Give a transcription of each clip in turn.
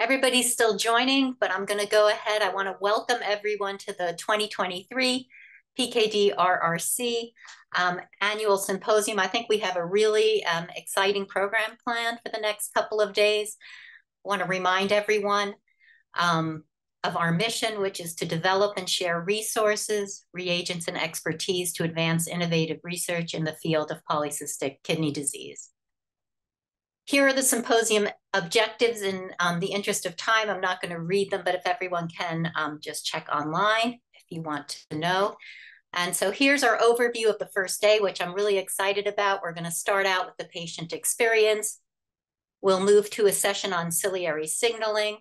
Everybody's still joining, but I'm going to go ahead. I want to welcome everyone to the 2023 PKD RRC Annual Symposium. I think we have a really exciting program planned for the next couple of days. I want to remind everyone of our mission, which is to develop and share resources, reagents, and expertise to advance innovative research in the field of polycystic kidney disease. Here are the symposium objectives. In the interest of time, I'm not going to read them, but if everyone can just check online if you want to know. And so here's our overview of the first day, which I'm really excited about. We're going to start out with the patient experience. We'll move to a session on ciliary signaling.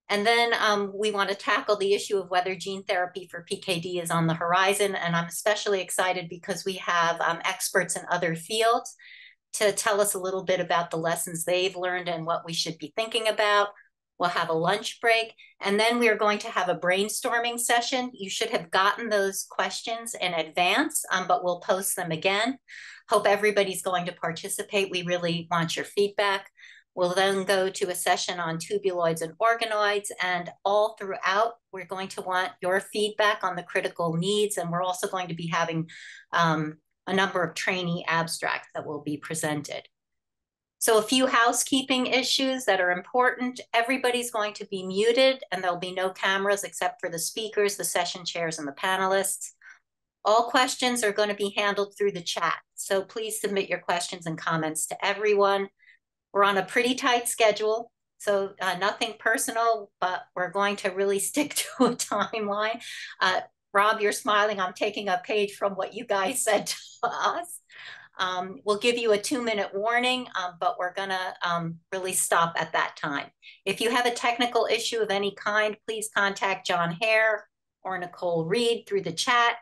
And then we want to tackle the issue of whether gene therapy for PKD is on the horizon. And I'm especially excited because we have experts in other fields to tell us a little bit about the lessons they've learned and what we should be thinking about. We'll have a lunch break, and then we are going to have a brainstorming session. You should have gotten those questions in advance, but we'll post them again. Hope everybody's going to participate. We really want your feedback. We'll then go to a session on tubuloids and organoids, and all throughout, we're going to want your feedback on the critical needs, and we're also going to be having a number of trainee abstracts that will be presented. So a few housekeeping issues that are important. Everybody's going to be muted and there'll be no cameras except for the speakers, the session chairs, and the panelists. All questions are going to be handled through the chat. So please submit your questions and comments to everyone. We're on a pretty tight schedule, so nothing personal, but we're going to really stick to a timeline. Rob, you're smiling. I'm taking a page from what you guys said to us. We'll give you a 2-minute warning, but we're gonna really stop at that time. If you have a technical issue of any kind, please contact John Hare or Nicole Reed through the chat.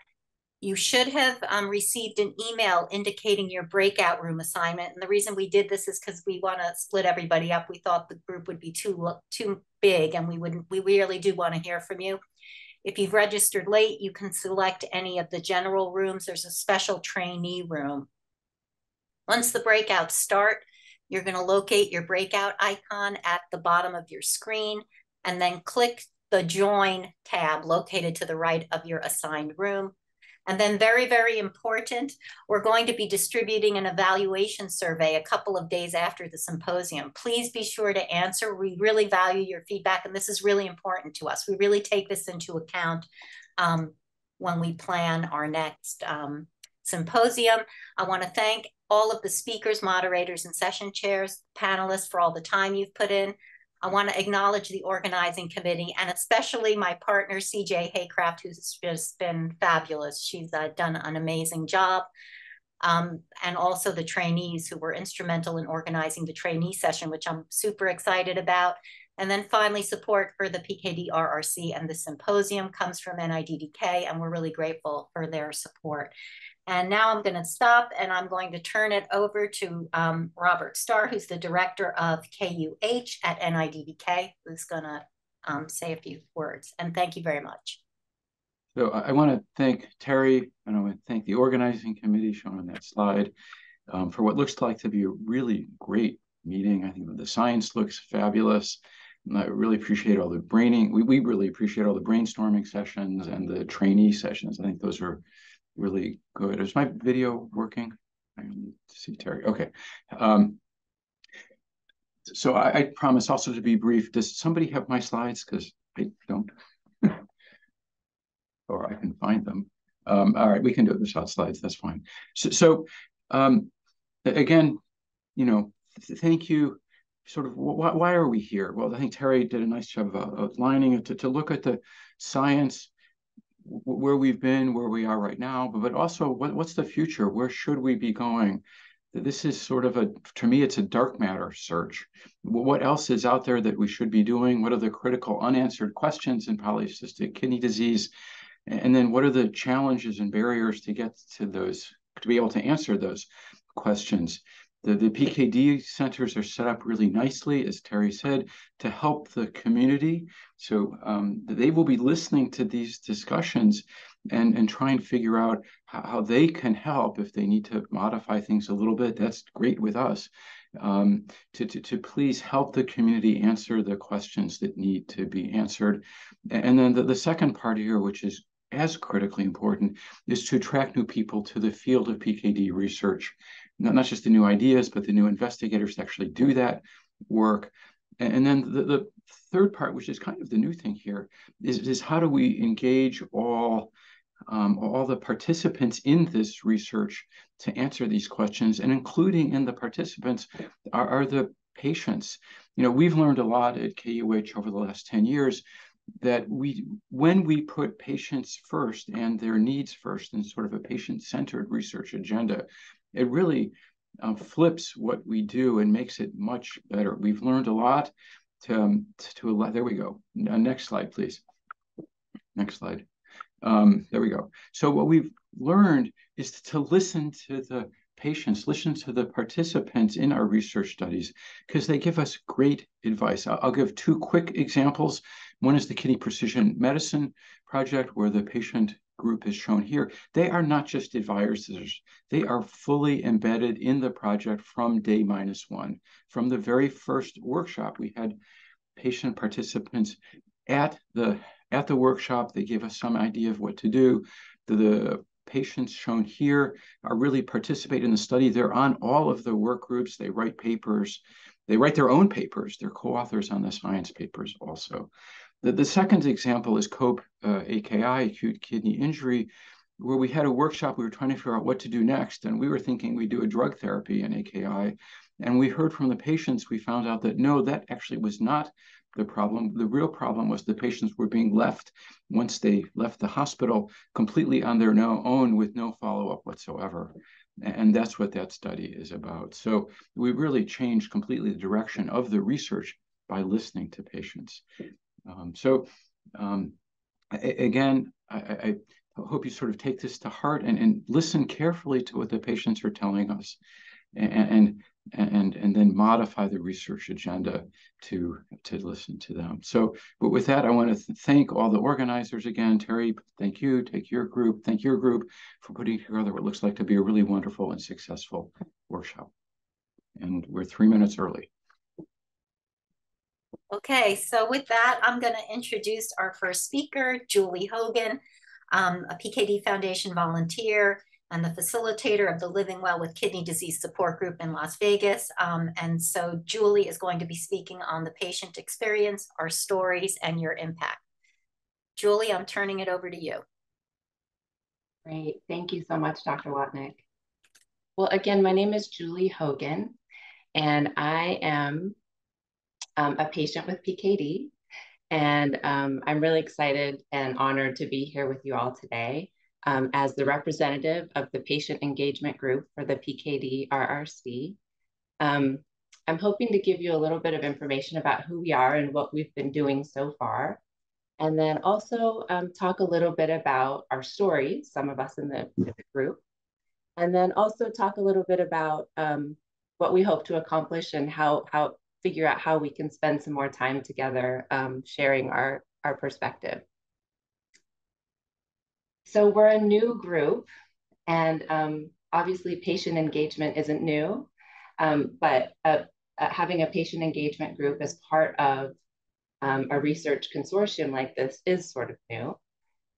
You should have received an email indicating your breakout room assignment. And the reason we did this is because we want to split everybody up. We thought the group would be too big, and we really do want to hear from you. If you've registered late, you can select any of the general rooms. There's a special trainee room. Once the breakouts start, you're going to locate your breakout icon at the bottom of your screen and then click the Join tab located to the right of your assigned room. And then very, very important, we're going to be distributing an evaluation survey a couple of days after the symposium. Please be sure to answer. We really value your feedback, and this is really important to us. We really take this into account when we plan our next symposium. I want to thank all of the speakers, moderators, and session chairs, panelists for all the time you've put in. I want to acknowledge the organizing committee and especially my partner, CJ Haycraft, who's just been fabulous. She's done an amazing job. And also the trainees who were instrumental in organizing the trainee session, which I'm super excited about. And then finally, support for the PKD RRC and the symposium comes from NIDDK, and we're really grateful for their support. And now I'm going to stop and I'm going to turn it over to Robert Starr, who's the director of KUH at NIDDK, who's going to say a few words. And thank you very much. So I want to thank Terry, and I want to thank the organizing committee shown on that slide for what looks like to be a really great meeting. I think the science looks fabulous. And I really appreciate all the we really appreciate all the brainstorming sessions and the trainee sessions. I think those are really good. Is my video working? I need to see Terry. Okay. So I promise also to be brief. Does somebody have my slides? Because I don't. Or I can find them. All right, we can do it without slides. That's fine. So again, thank you. Sort of, why are we here? Well, I think Terry did a nice job of outlining it to look at the science, where we've been, where we are right now, but also what's the future? Where should we be going? This is sort of to me, it's a dark matter search. What else is out there that we should be doing? What are the critical unanswered questions in polycystic kidney disease? And then what are the challenges and barriers to get to those, to be able to answer those questions? The PKD centers are set up really nicely, as Terry said, to help the community. So they will be listening to these discussions and try and figure out how they can help. If they need to modify things a little bit, that's great with us. To please help the community answer the questions that need to be answered. And then the second part here, which is as critically important, is to attract new people to the field of PKD research. Not just the new ideas, but the new investigators to actually do that work. And then the third part, which is kind of the new thing here, is how do we engage all the participants in this research to answer these questions, and including in the participants are the patients. We've learned a lot at KUH over the last 10 years that when we put patients first and their needs first in sort of a patient-centered research agenda, it really flips what we do and makes it much better. We've learned a lot there we go. Next slide, please. Next slide. There we go. So what we've learned is to listen to the patients, listen to the participants in our research studies, because they give us great advice. I'll give two quick examples. One is the Kidney Precision Medicine Project, where the patient group is shown here. They are not just advisors. They are fully embedded in the project from day -1. From the very first workshop, we had patient participants at the workshop. They gave us some idea of what to do. The patients shown here are really participate in the study. They're on all of the work groups. They write papers. They write their own papers. They're co-authors on the science papers also. The second example is COPE AKI, acute kidney injury, where we had a workshop. We were trying to figure out what to do next, and we were thinking we'd do a drug therapy in AKI. And we heard from the patients, we found out that no, that actually was not the problem. The real problem was the patients were being left, once they left the hospital, completely on their own with no follow-up whatsoever. And that's what that study is about. So we really changed completely the direction of the research by listening to patients. Again, I hope you sort of take this to heart and listen carefully to what the patients are telling us, and then modify the research agenda to listen to them. So, but with that, I want to thank all the organizers again. Terry, thank you. Thank your group for putting together what looks like to be a really wonderful and successful workshop. And we're 3 minutes early. Okay, so with that, I'm going to introduce our first speaker, Julie Hogan, a PKD Foundation volunteer and the facilitator of the Living Well with Kidney Disease support group in Las Vegas. And so Julie is going to be speaking on the patient experience, our stories, and your impact. Julie, I'm turning it over to you. Great. Thank you so much, Dr. Watnick. Well, again, my name is Julie Hogan, and I am a patient with PKD. And I'm really excited and honored to be here with you all today as the representative of the patient engagement group for the PKD RRC. I'm hoping to give you a little bit of information about who we are and what we've been doing so far. And then also talk a little bit about our stories, some of us in the group. And then also talk a little bit about what we hope to accomplish and figure out how we can spend some more time together sharing our perspective. So we're a new group, and obviously patient engagement isn't new, but having a patient engagement group as part of a research consortium like this is sort of new.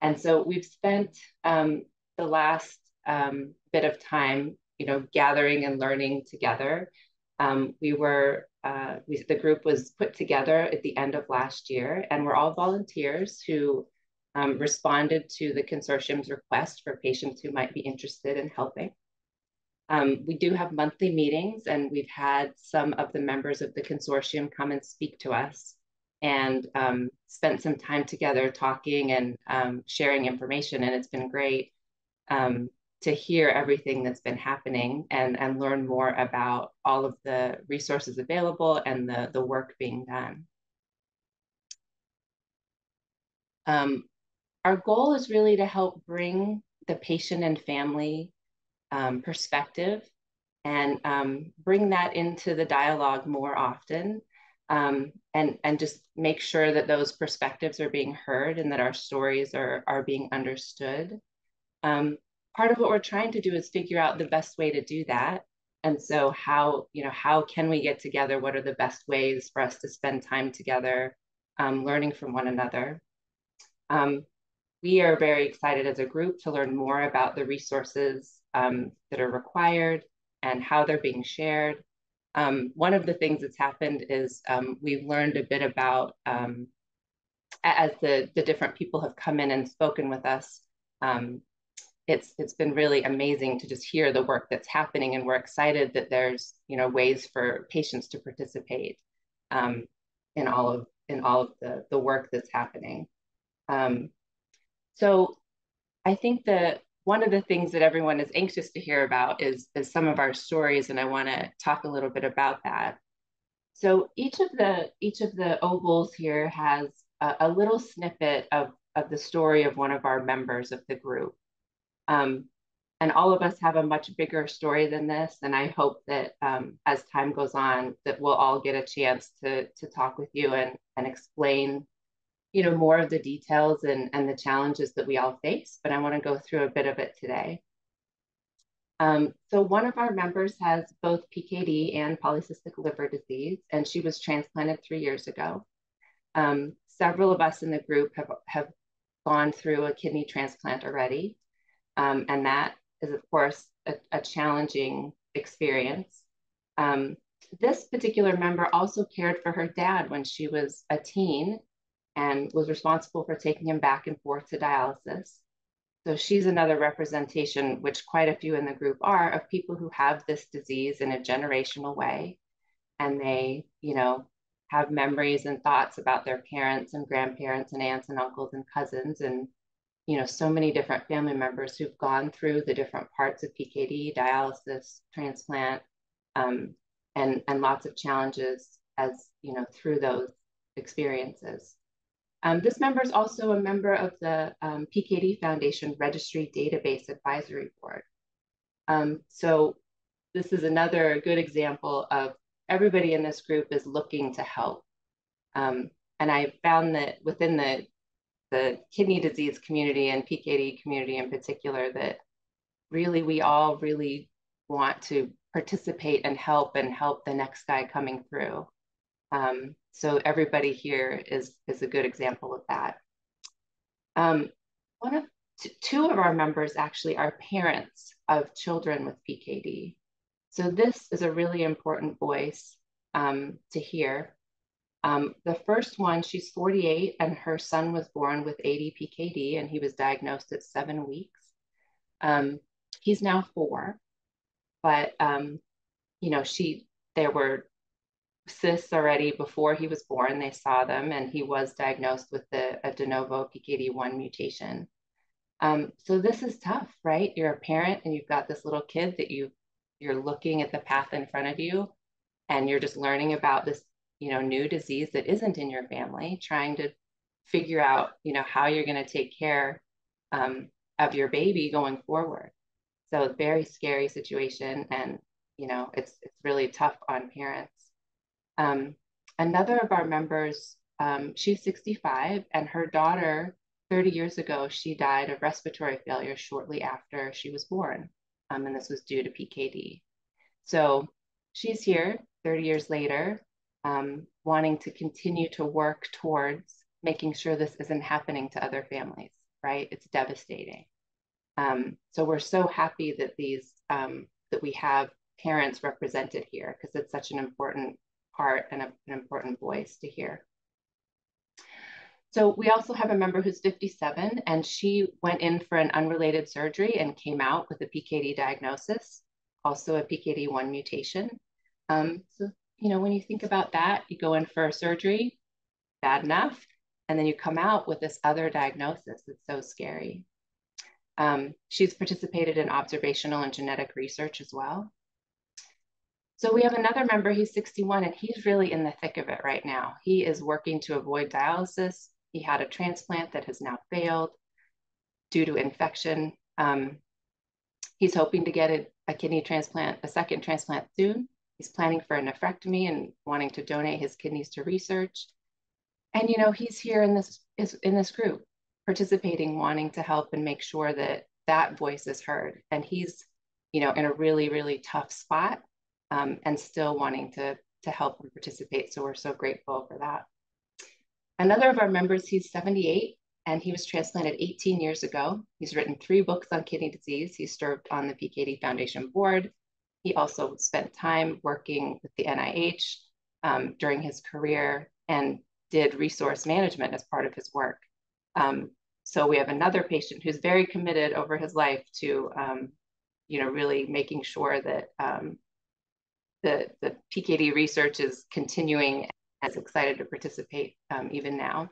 And so we've spent the last bit of time, gathering and learning together. The group was put together at the end of last year, and we're all volunteers who responded to the consortium's request for patients who might be interested in helping. We do have monthly meetings, and we've had some of the members of the consortium come and speak to us and spent some time together talking and sharing information, and it's been great to hear everything that's been happening and learn more about all of the resources available and the work being done. Our goal is really to help bring the patient and family perspective and bring that into the dialogue more often. and just make sure that those perspectives are being heard and that our stories are being understood. Part of what we're trying to do is figure out the best way to do that. And so how can we get together? What are the best ways for us to spend time together, learning from one another? We are very excited as a group to learn more about the resources that are required and how they're being shared. One of the things that's happened is we've learned a bit about, as the different people have come in and spoken with us, it's been really amazing to just hear the work that's happening, and we're excited that there's ways for patients to participate in all of the work that's happening. So I think that one of the things that everyone is anxious to hear about is some of our stories, and I want to talk a little bit about that. So each of the ovals here has a little snippet of the story of one of our members of the group. And all of us have a much bigger story than this, and I hope that as time goes on, that we'll all get a chance to talk with you and explain more of the details and the challenges that we all face, but I want to go through a bit of it today. So one of our members has both PKD and polycystic liver disease, and she was transplanted 3 years ago. Several of us in the group have gone through a kidney transplant already, and that is, of course, a challenging experience. This particular member also cared for her dad when she was a teen and was responsible for taking him back and forth to dialysis. So she's another representation, which quite a few in the group are, of people who have this disease in a generational way. And they, have memories and thoughts about their parents and grandparents and aunts and uncles and cousins, and, so many different family members who've gone through the different parts of PKD, dialysis, transplant, and lots of challenges as, through those experiences. This member is also a member of the PKD Foundation Registry Database Advisory Board. So this is another good example of everybody in this group is looking to help. And I found that within the kidney disease community and PKD community in particular, that really we all really want to participate and help the next guy coming through. So everybody here is a good example of that. Two of our members actually are parents of children with PKD. So this is a really important voice to hear. The first one, she's 48, and her son was born with AD-PKD, and he was diagnosed at 7 weeks. He's now 4, but there were cysts already before he was born. They saw them, and he was diagnosed with a de novo PKD1 mutation. So this is tough, right? You're a parent and you've got this little kid that you're looking at the path in front of you, and you're just learning about this, new disease that isn't in your family, trying to figure out, how you're going to take care of your baby going forward. So very scary situation, and it's really tough on parents. Another of our members, she's 65, and her daughter, 30 years ago, she died of respiratory failure shortly after she was born, and this was due to PKD. So she's here 30 years later, wanting to continue to work towards making sure this isn't happening to other families, right? It's devastating. So we're so happy that that we have parents represented here, because it's such an important part and an important voice to hear. So we also have a member who's 57, and she went in for an unrelated surgery and came out with a PKD diagnosis, also a PKD1 mutation. So, when you think about that, you go in for a surgery, bad enough, and then you come out with this other diagnosis. It's so scary. She's participated in observational and genetic research as well. So we have another member, he's 61, and he's really in the thick of it right now. He is working to avoid dialysis. He had a transplant that has now failed due to infection. He's hoping to get a kidney transplant, a second transplant soon. He's planning for a nephrectomy and wanting to donate his kidneys to research. And, he's here in this group, participating, wanting to help and make sure that that voice is heard. And he's, in a really, really tough spot, and still wanting to help and participate. So we're so grateful for that. Another of our members, he's 78, and he was transplanted 18 years ago. He's written 3 books on kidney disease. He served on the PKD Foundation board. He also spent time working with the NIH during his career and did resource management as part of his work. So we have another patient who's very committed over his life to, really making sure that the PKD research is continuing, and is excited to participate even now.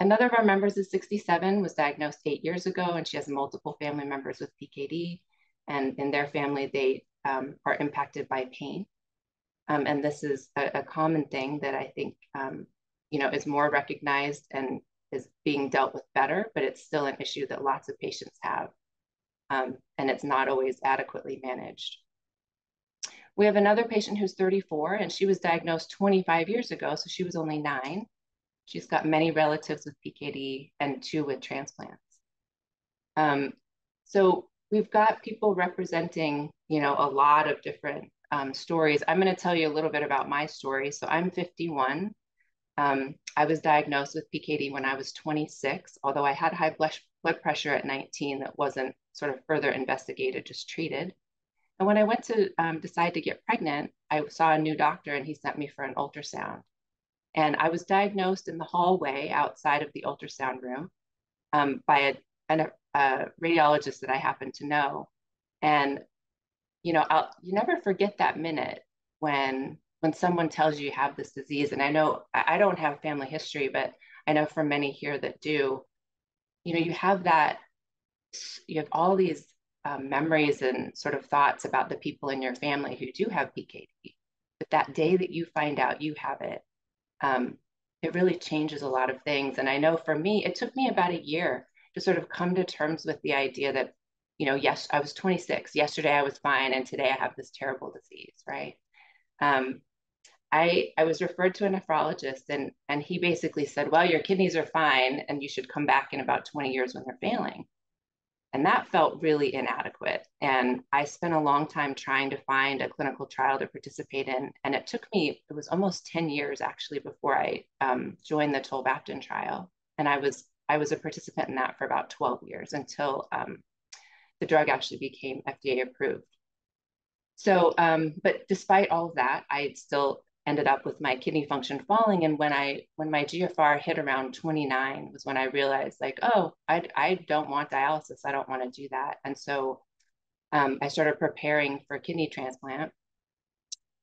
Another of our members is 67, was diagnosed 8 years ago, and she has multiple family members with PKD. And in their family, they are impacted by pain. And this is a common thing that I think, is more recognized and is being dealt with better, but it's still an issue that lots of patients have. And it's not always adequately managed. We have another patient who's 34, and she was diagnosed 25 years ago, so she was only 9. She's got many relatives with PKD and 2 with transplants. So we've got people representing, a lot of different stories. I'm going to tell you a little bit about my story. So I'm 51. I was diagnosed with PKD when I was 26, although I had high blood pressure at 19 that wasn't sort of further investigated, just treated. And when I went to decide to get pregnant, I saw a new doctor and he sent me for an ultrasound. And I was diagnosed in the hallway outside of the ultrasound room by a radiologist that I happen to know. And, you never forget that minute when someone tells you have this disease. And I know I don't have family history, but I know for many here that do, you have all these memories and sort of thoughts about the people in your family who do have PKD. But that day that you find out you have it, it really changes a lot of things. And I know for me, it took me about a year to sort of come to terms with the idea that, yes, I was 26. Yesterday I was fine, and today I have this terrible disease, right? I was referred to a nephrologist, and he basically said, well, your kidneys are fine, and you should come back in about 20 years when they're failing. And that felt really inadequate. And I spent a long time trying to find a clinical trial to participate in. And it was almost 10 years actually before I joined the tolvaptan trial. And I was a participant in that for about 12 years until the drug actually became FDA approved. So, but despite all of that, I still ended up with my kidney function falling. And when my GFR hit around 29 was when I realized, like, oh, I don't want dialysis. I don't want to do that. And so I started preparing for kidney transplant.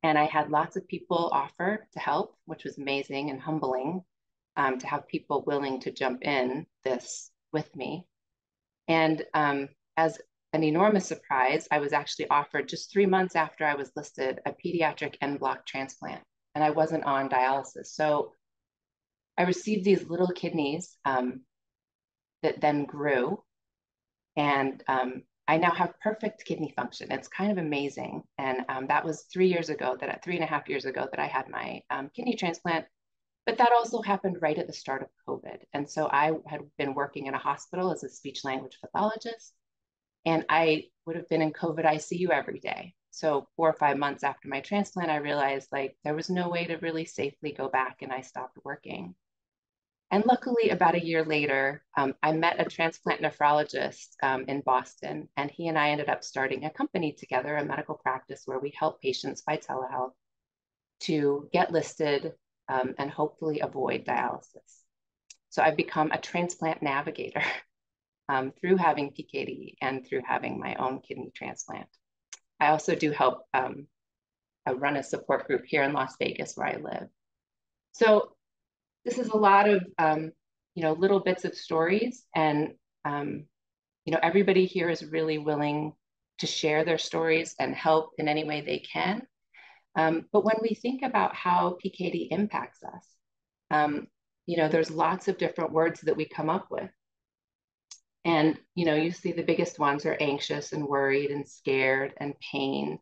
And I had lots of people offer to help, which was amazing and humbling, to have people willing to jump in this with me. And as an enormous surprise, I was actually offered just 3 months after I was listed a pediatric en bloc transplant, and I wasn't on dialysis. So I received these little kidneys that then grew, and I now have perfect kidney function. It's kind of amazing. And that was 3.5 years ago that I had my kidney transplant. But that also happened right at the start of COVID. And so I had been working in a hospital as a speech language pathologist, and I would have been in COVID ICU every day. So 4 or 5 months after my transplant, I realized like there was no way to really safely go back, and I stopped working. And luckily, about a year later, I met a transplant nephrologist in Boston, and he and I ended up starting a company together, a medical practice where we help patients by telehealth to get listed and hopefully avoid dialysis. So I've become a transplant navigator through having PKD and through having my own kidney transplant. I also do help I run a support group here in Las Vegas where I live. So this is a lot of little bits of stories, and everybody here is really willing to share their stories and help in any way they can. But when we think about how PKD impacts us, there's lots of different words that we come up with. And, you see the biggest ones are anxious and worried and scared and pain.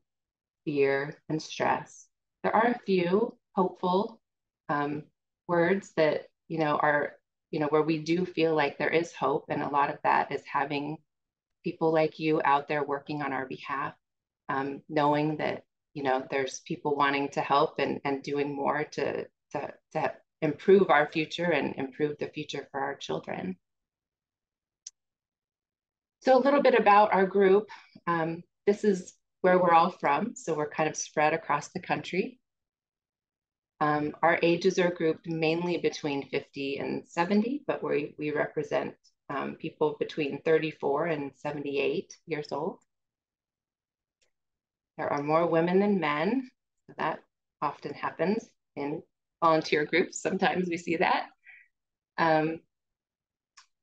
fear, and stress. There are a few hopeful words that, are, where we do feel like there is hope. And a lot of that is having people like you out there working on our behalf, knowing that, there's people wanting to help and doing more to improve our future and improve the future for our children. So a little bit about our group. This is where we're all from. So we're kind of spread across the country. Our ages are grouped mainly between 50 and 70, but we represent people between 34 and 78 years old. There are more women than men. So that often happens in volunteer groups. Sometimes we see that.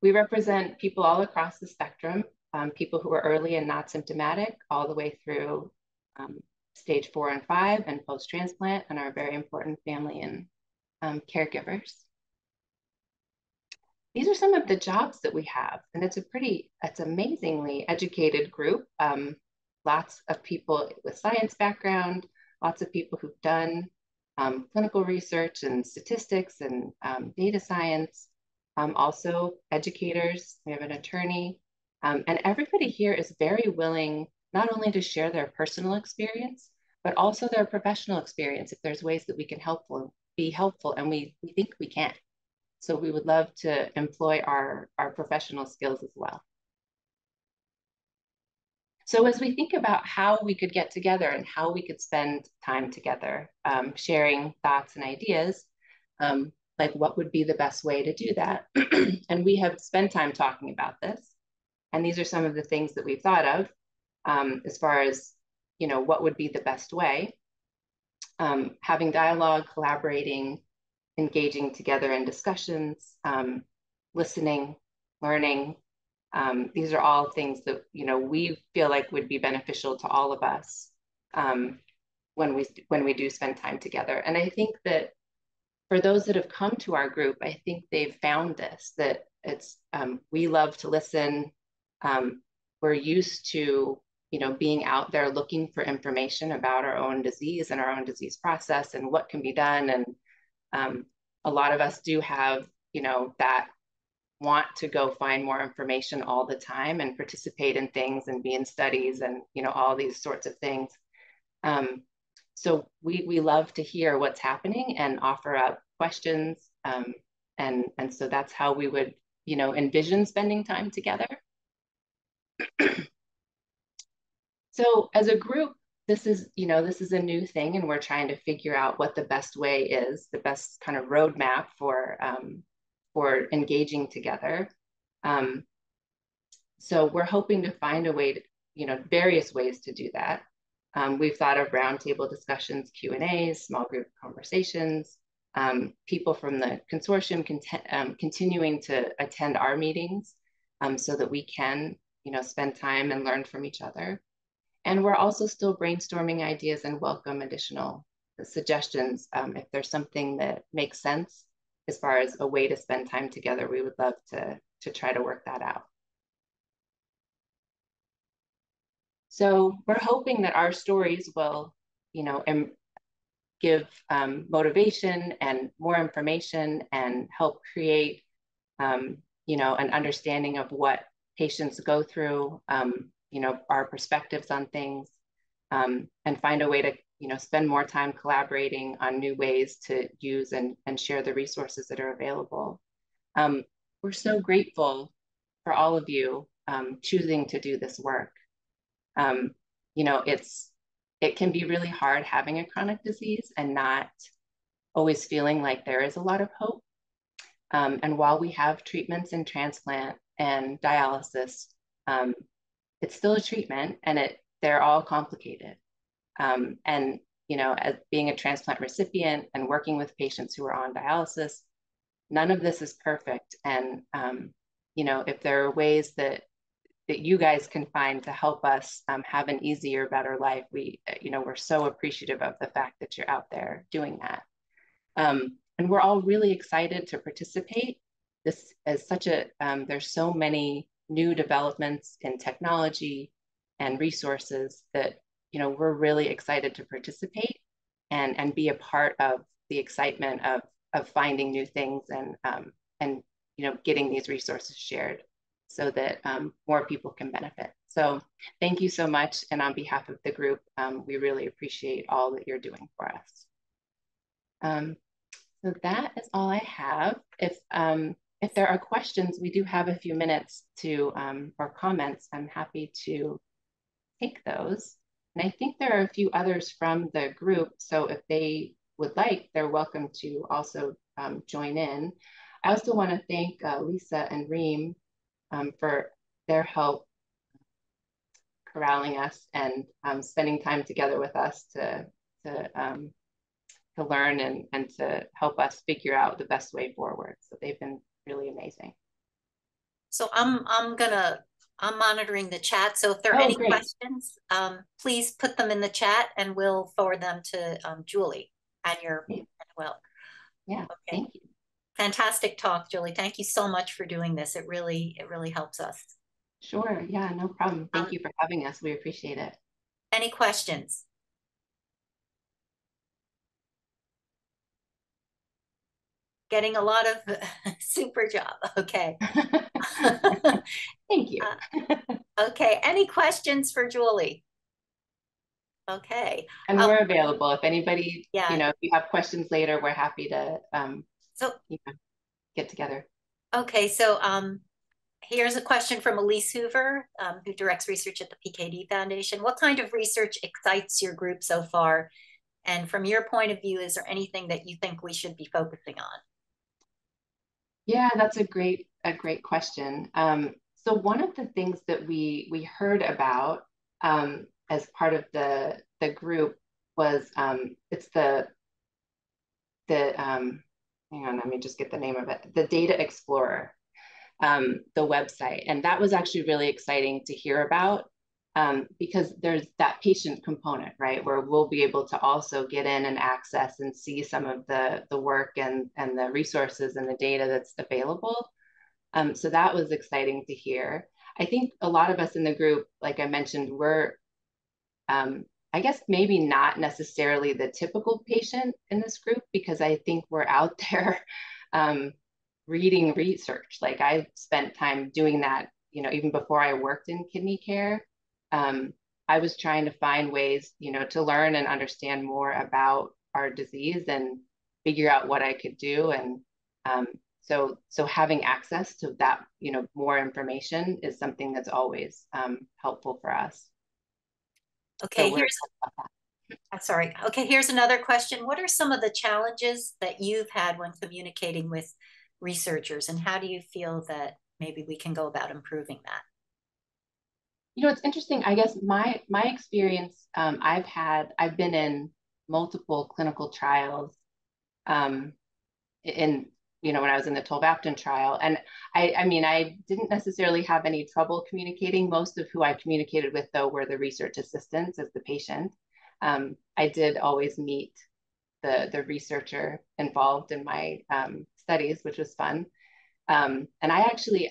We represent people all across the spectrum, people who are early and not symptomatic, all the way through stage 4 and 5 and post-transplant, and are very important family and caregivers. These are some of the jobs that we have, and it's amazingly educated group. Lots of people with science background, lots of people who've done clinical research and statistics and data science, also educators. We have an attorney, and everybody here is very willing not only to share their personal experience, but also their professional experience if there's ways that we can be helpful, and we think we can. So we would love to employ our professional skills as well. So as we think about how we could get together and how we could spend time together, sharing thoughts and ideas, like what would be the best way to do that? And we have spent time talking about this. And these are some of the things that we've thought of as far as, what would be the best way. Having dialogue, collaborating, engaging together in discussions, listening, learning. These are all things that, we feel like would be beneficial to all of us when we do spend time together. And I think that for those that have come to our group, I think they've found this, that it's, we love to listen. We're used to, being out there looking for information about our own disease and our own disease process and what can be done. And a lot of us do have, that want to go find more information all the time and participate in things and be in studies and, all these sorts of things. So we love to hear what's happening and offer up questions. And so that's how we would, envision spending time together. So as a group, this is a new thing, and we're trying to figure out what the best way is, the best kind of roadmap for engaging together. So we're hoping to find a way to, various ways to do that. We've thought of roundtable discussions, Q&As, small group conversations, people from the consortium continuing to attend our meetings so that we can, spend time and learn from each other. And we're also still brainstorming ideas and welcome additional suggestions. If there's something that makes sense as far as a way to spend time together, we would love to try to work that out. So we're hoping that our stories will, give motivation and more information and help create, an understanding of what patients go through, our perspectives on things, and find a way to, spend more time collaborating on new ways to use and share the resources that are available. We're so grateful for all of you choosing to do this work. It can be really hard having a chronic disease and not always feeling like there is a lot of hope. And while we have treatments and transplant and dialysis, it's still a treatment, and they're all complicated. And, as being a transplant recipient and working with patients who are on dialysis, none of this is perfect. And, if there are ways that you guys can find to help us have an easier, better life, we're so appreciative of the fact that you're out there doing that. And we're all really excited to participate. This is there's so many new developments in technology and resources that we're really excited to participate and be a part of the excitement of finding new things and getting these resources shared so that more people can benefit. So thank you so much. And on behalf of the group, we really appreciate all that you're doing for us. So that is all I have. If there are questions, we do have a few minutes to, or comments, I'm happy to take those. And I think there are a few others from the group. So if they would like, they're welcome to also join in. I also want to thank Lisa and Reem for their help corralling us and spending time together with us to learn and to help us figure out the best way forward. So they've been really amazing. So I'm monitoring the chat. So if there are any great. questions, please put them in the chat and we'll forward them to Julie and your well. Yeah, okay. Thank you. Fantastic talk, Julie. Thank you so much for doing this. It really helps us. Sure. Yeah, no problem. Thank you for having us. We appreciate it. Any questions? Getting a lot of super job. Okay. Thank you. Okay. Any questions for Julie? Okay. And we're available. If anybody, if you have questions later, we're happy to get together. Okay. So here's a question from Elise Hoover, who directs research at the PKD Foundation. What kind of research excites your group so far? And from your point of view, is there anything that you think we should be focusing on? Yeah, that's a great question. So one of the things that we heard about as part of the group was it's the hang on, let me just get the name of it, the Data Explorer, the website. And that was actually really exciting to hear about because there's that patient component, right, where we'll be able to also get in and access and see some of the work and the resources and the data that's available. So that was exciting to hear. I think a lot of us in the group, like I mentioned, we're I guess maybe not necessarily the typical patient in this group, because I think we're out there reading research. Like I spent time doing that, even before I worked in kidney care. I was trying to find ways, to learn and understand more about our disease and figure out what I could do. And so having access to that, more information is something that's always helpful for us. Okay, here's another question. What are some of the challenges that you've had when communicating with researchers, and how do you feel that maybe we can go about improving that? It's interesting. I guess my experience, I've been in multiple clinical trials when I was in the tolvaptan trial. And I didn't necessarily have any trouble communicating. Most of who I communicated with, though, were the research assistants as the patient. I did always meet the researcher involved in my studies, which was fun. And I actually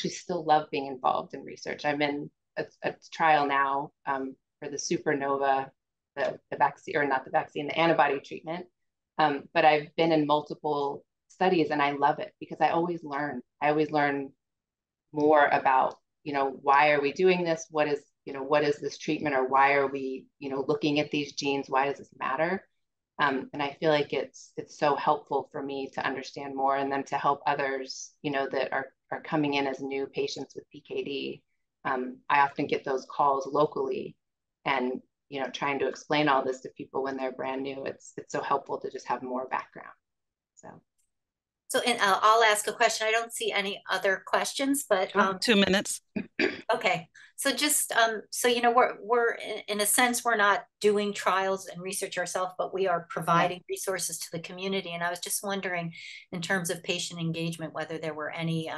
still love being involved in research. I'm in a trial now for the supernova, the vaccine, or not the vaccine, the antibody treatment. But I've been in multiple studies and I love it because I always learn. I always learn more about, why are we doing this? What is this treatment, or why are we, looking at these genes? Why does this matter? And I feel like it's so helpful for me to understand more, and then to help others, that are coming in as new patients with PKD. I often get those calls locally, and trying to explain all this to people when they're brand new, it's so helpful to just have more background. So I'll ask a question. I don't see any other questions, but 2 minutes. Okay, so just we're in a sense, we're not doing trials and research ourselves, but we are providing resources to the community. And I was just wondering, in terms of patient engagement, whether there were any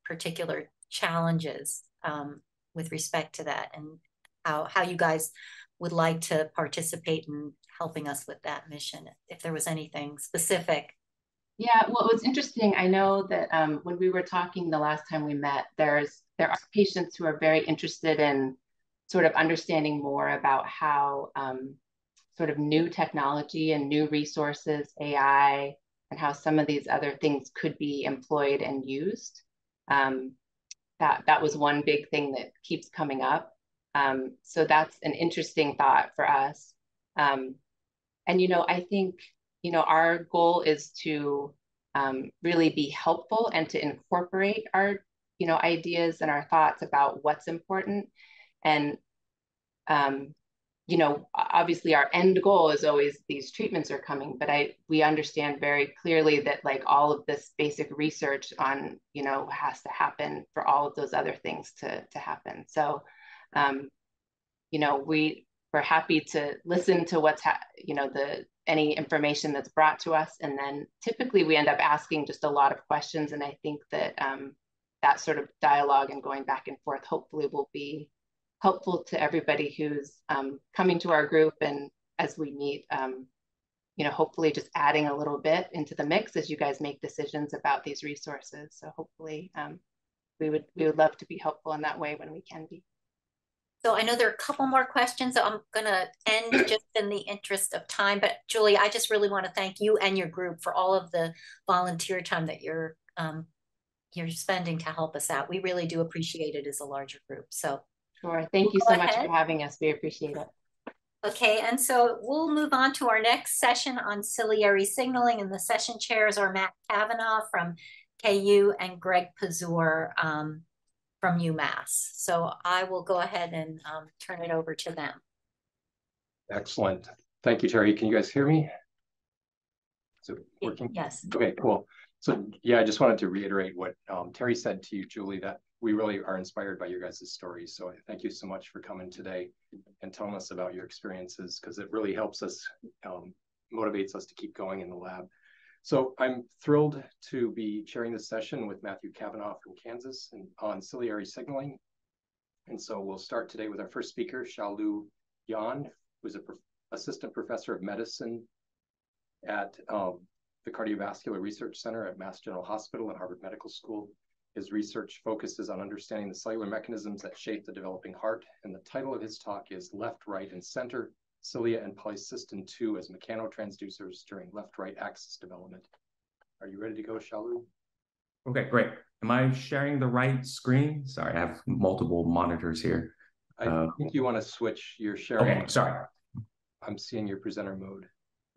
particular challenges with respect to that, and how you guys would like to participate in helping us with that mission, if there was anything specific. Yeah, well, it was interesting. I know that when we were talking the last time we met, there are patients who are very interested in sort of understanding more about how sort of new technology and new resources, AI, and how some of these other things could be employed and used. That was one big thing that keeps coming up. So that's an interesting thought for us. And, I think, our goal is to really be helpful and to incorporate our, ideas and our thoughts about what's important. And, obviously our end goal is always these treatments are coming, but we understand very clearly that like all of this basic research on, has to happen for all of those other things to happen. So, we're happy to listen to what's, any information that's brought to us. And then typically we end up asking just a lot of questions. And I think that that sort of dialogue and going back and forth hopefully will be helpful to everybody who's coming to our group, and as we meet, hopefully just adding a little bit into the mix as you guys make decisions about these resources. So hopefully we would love to be helpful in that way when we can be. So I know there are a couple more questions, so I'm going to end just in the interest of time. But Julie, I just really want to thank you and your group for all of the volunteer time that you're spending to help us out. We really do appreciate it as a larger group. So sure. Thank you so much for having us. We appreciate it. Okay, and so we'll move on to our next session on ciliary signaling, and the session chairs are Matt Kavanaugh from KU and Greg Pazur from UMass. So I will go ahead and turn it over to them. Excellent. Thank you, Terry. Can you guys hear me? Is it working? Yes. Okay, cool. So yeah, I just wanted to reiterate what Terry said to you, Julie, that we really are inspired by your guys' stories. So thank you so much for coming today and telling us about your experiences, because it really helps us, motivates us to keep going in the lab. So I'm thrilled to be chairing this session with Matthew Kavanaugh from Kansas on ciliary signaling. And so we'll start today with our first speaker, Xiaolu Yan, who's an assistant professor of medicine at the Cardiovascular Research Center at Mass General Hospital and Harvard Medical School. His research focuses on understanding the cellular mechanisms that shape the developing heart. And the title of his talk is Left, Right, and Center, Cilia and Polycystin 2 as Mechanotransducers during Left-Right Axis Development. Are you ready to go, Xiaolu? Okay, great. Am I sharing the right screen? Sorry, I have multiple monitors here. I think you want to switch your sharing. Okay, sorry. I'm seeing your presenter mode.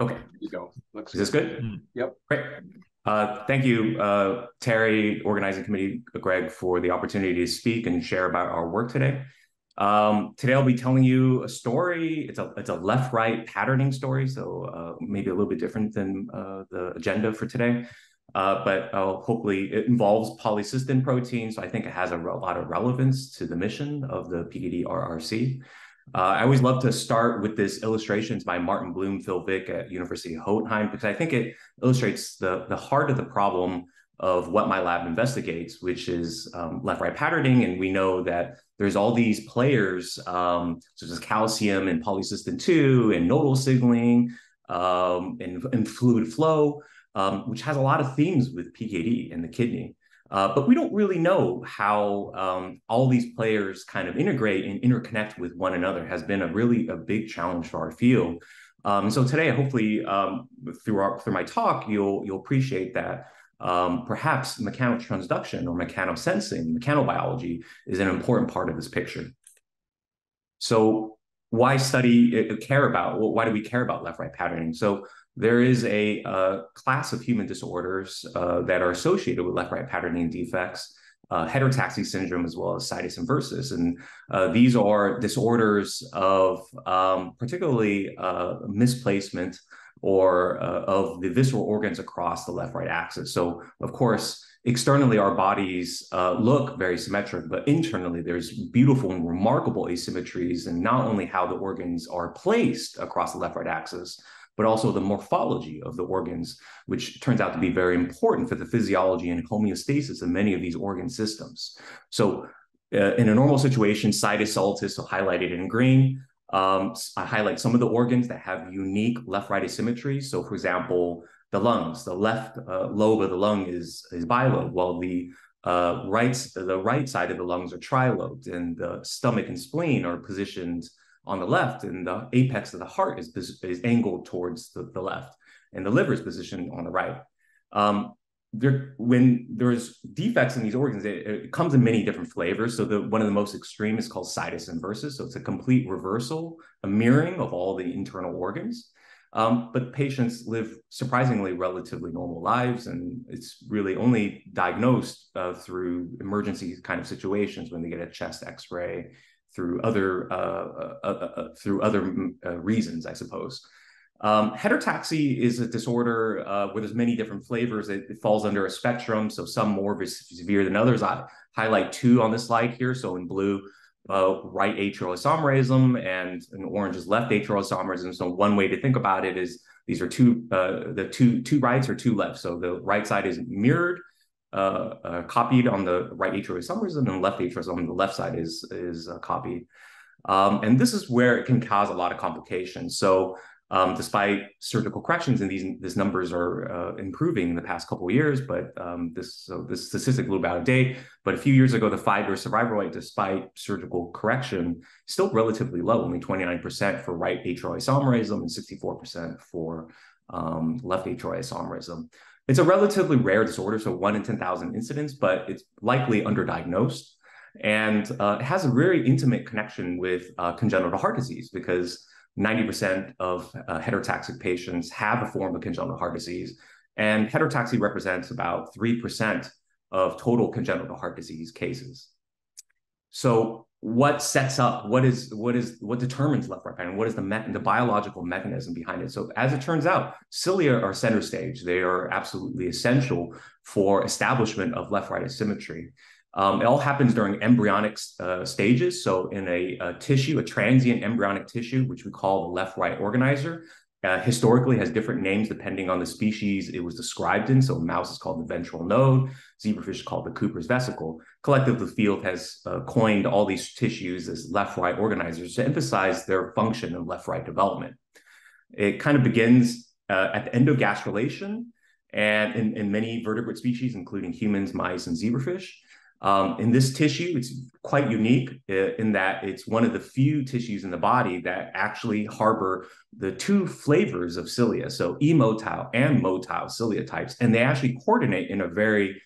Okay. There you go. Looks Is this good? Yep. Great. Thank you, Terry, organizing committee, Greg, for the opportunity to speak and share about our work today. Today I'll be telling you a story. It's a left-right patterning story, so maybe a little bit different than the agenda for today. But hopefully it involves polycystin protein, so I think it has a lot of relevance to the mission of the PKD RRC. I always love to start with this illustrations by Martin Bloom, Phil Vick at University of Hohenheim, because I think it illustrates the heart of the problem of what my lab investigates, which is left-right patterning. And we know that there's all these players, such as calcium and polycystin 2 and nodal signaling and fluid flow, which has a lot of themes with PKD in the kidney. But we don't really know how all these players kind of integrate and interconnect with one another. Has been a big challenge for our field. So today, hopefully, through my talk, you'll appreciate that perhaps mechanotransduction or mechanosensing, mechanobiology, is an important part of this picture. So why do we care about left-right patterning? So there is a class of human disorders that are associated with left-right patterning defects, heterotaxy syndrome, as well as situs inversus. And these are disorders of particularly misplacement or of the visceral organs across the left-right axis. So, of course, externally, our bodies look very symmetric, but internally, there's beautiful and remarkable asymmetries in not only how the organs are placed across the left-right axis, but also the morphology of the organs, which turns out to be very important for the physiology and homeostasis of many of these organ systems. So in a normal situation, situs solitis, so highlighted in green, I highlight some of the organs that have unique left-right asymmetries. So for example, the lungs, the left lobe of the lung is bilobe, while the the right side of the lungs are trilobed, and the stomach and spleen are positioned on the left, and the apex of the heart is angled towards the left, and the liver is positioned on the right. When there's defects in these organs, it comes in many different flavors. So one of the most extreme is called situs inversus. So it's a complete reversal, a mirroring of all the internal organs. But patients live surprisingly relatively normal lives, and it's really only diagnosed through emergency kind of situations when they get a chest X-ray, through other reasons, I suppose. Heterotaxy is a disorder where there's many different flavors. It falls under a spectrum, so some more severe than others. I highlight two on the slide here. So in blue, right atrial isomerism, and in orange is left atrial isomerism. So one way to think about it is these are two rights or two lefts. So the right side is mirrored, copied on the right atrial isomerism, and the left atrial isomerism on the left side is copied. And this is where it can cause a lot of complications. So despite surgical corrections, and these numbers are improving in the past couple of years, but this statistic a little bit out of date. But a few years ago, the 5-year survival rate, despite surgical correction, is still relatively low, only 29% for right atrial isomerism and 64% for left atrial isomerism. It's a relatively rare disorder, so 1 in 10,000 incidents, but it's likely underdiagnosed. And it has a very intimate connection with congenital heart disease, because 90% of heterotaxic patients have a form of congenital heart disease, and heterotaxy represents about 3% of total congenital heart disease cases. So what determines left-right pattern? What is the biological mechanism behind it? So as it turns out, cilia are center stage. They are absolutely essential for establishment of left-right asymmetry. It all happens during embryonic stages. So in a transient embryonic tissue, which we call the left-right organizer, historically has different names depending on the species it was described in. So mouse is called the ventral node, zebrafish is called the Cooper's vesicle. Collectively, the field has coined all these tissues as left-right organizers to emphasize their function in left-right development. It kind of begins at the endogastrulation, and in many vertebrate species, including humans, mice, and zebrafish. In this tissue, it's quite unique in that it's one of the few tissues in the body that actually harbor the two flavors of cilia, so emotile and motile cilia types, and they actually coordinate in a very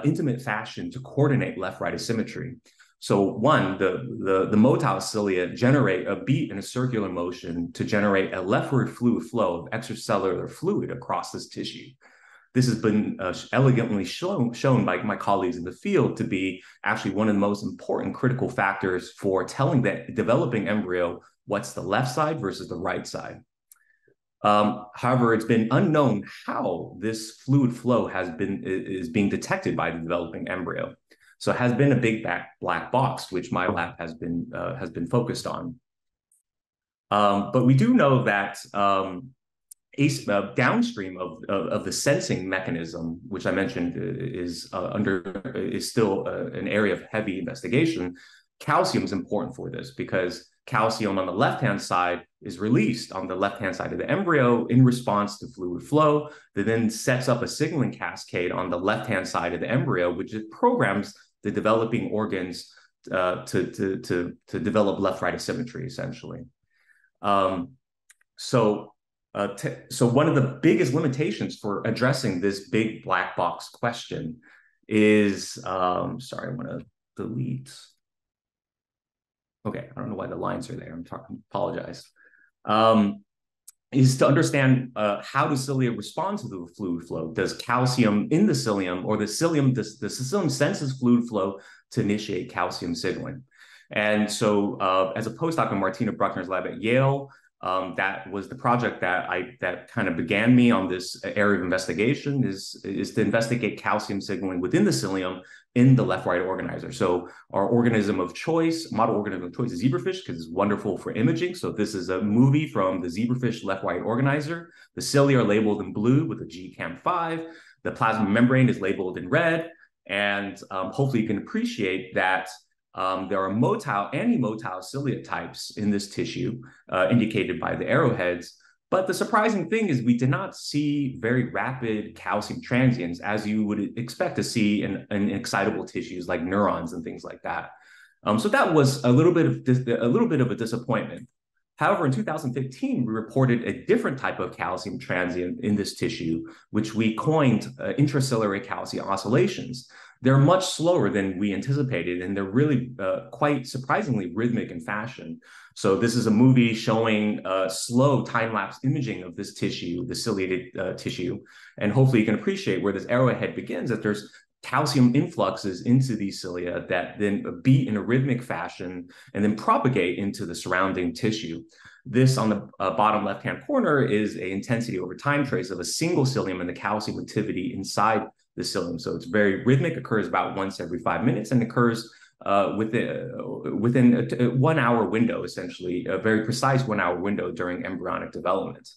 intimate fashion to coordinate left-right asymmetry. So one, the motile cilia generate a beat in a circular motion to generate a leftward fluid flow of extracellular fluid across this tissue. This has been elegantly shown by my colleagues in the field to be actually one of the most important critical factors for telling that developing embryo what's the left side versus the right side. However, it's been unknown how this fluid flow is being detected by the developing embryo. So it has been a big black box, which my lab has been focused on. But we do know that downstream of the sensing mechanism, which I mentioned is still an area of heavy investigation, calcium is important for this, because calcium on the left-hand side is released on the left-hand side of the embryo in response to fluid flow that then sets up a signaling cascade on the left-hand side of the embryo, which programs the developing organs to develop left-right asymmetry, essentially. So one of the biggest limitations for addressing this big black box question is, sorry, I'm going to delete. Okay, I don't know why the lines are there. Apologize. Is to understand how does cilia respond to the fluid flow? Does calcium in the cilium, or the cilium senses fluid flow to initiate calcium signaling? And so as a postdoc in Martina Bruckner's lab at Yale, that was the project that kind of began me on this area of investigation, is to investigate calcium signaling within the cilium in the left-right organizer. So our organism of choice, model organism of choice, is zebrafish, because it's wonderful for imaging. So this is a movie from the zebrafish left-right organizer. The cilia are labeled in blue with a GCAM5. The plasma membrane is labeled in red. And hopefully you can appreciate that there are motile and emotile cilia types in this tissue, indicated by the arrowheads. But the surprising thing is we did not see very rapid calcium transients as you would expect to see in excitable tissues like neurons and things like that. So that was a little bit of a disappointment. However, in 2015, we reported a different type of calcium transient in this tissue, which we coined intracellular calcium oscillations. They're much slower than we anticipated, and they're really quite surprisingly rhythmic in fashion. So this is a movie showing slow time-lapse imaging of this tissue, the ciliated tissue, and hopefully you can appreciate where this arrowhead begins, that there's calcium influxes into these cilia that then beat in a rhythmic fashion and then propagate into the surrounding tissue. This on the bottom left-hand corner is an intensity over time trace of a single cilium and the calcium activity inside the cilium. So it's very rhythmic, occurs about once every 5 minutes, and occurs within a 1 hour window, essentially, a very precise 1 hour window during embryonic development.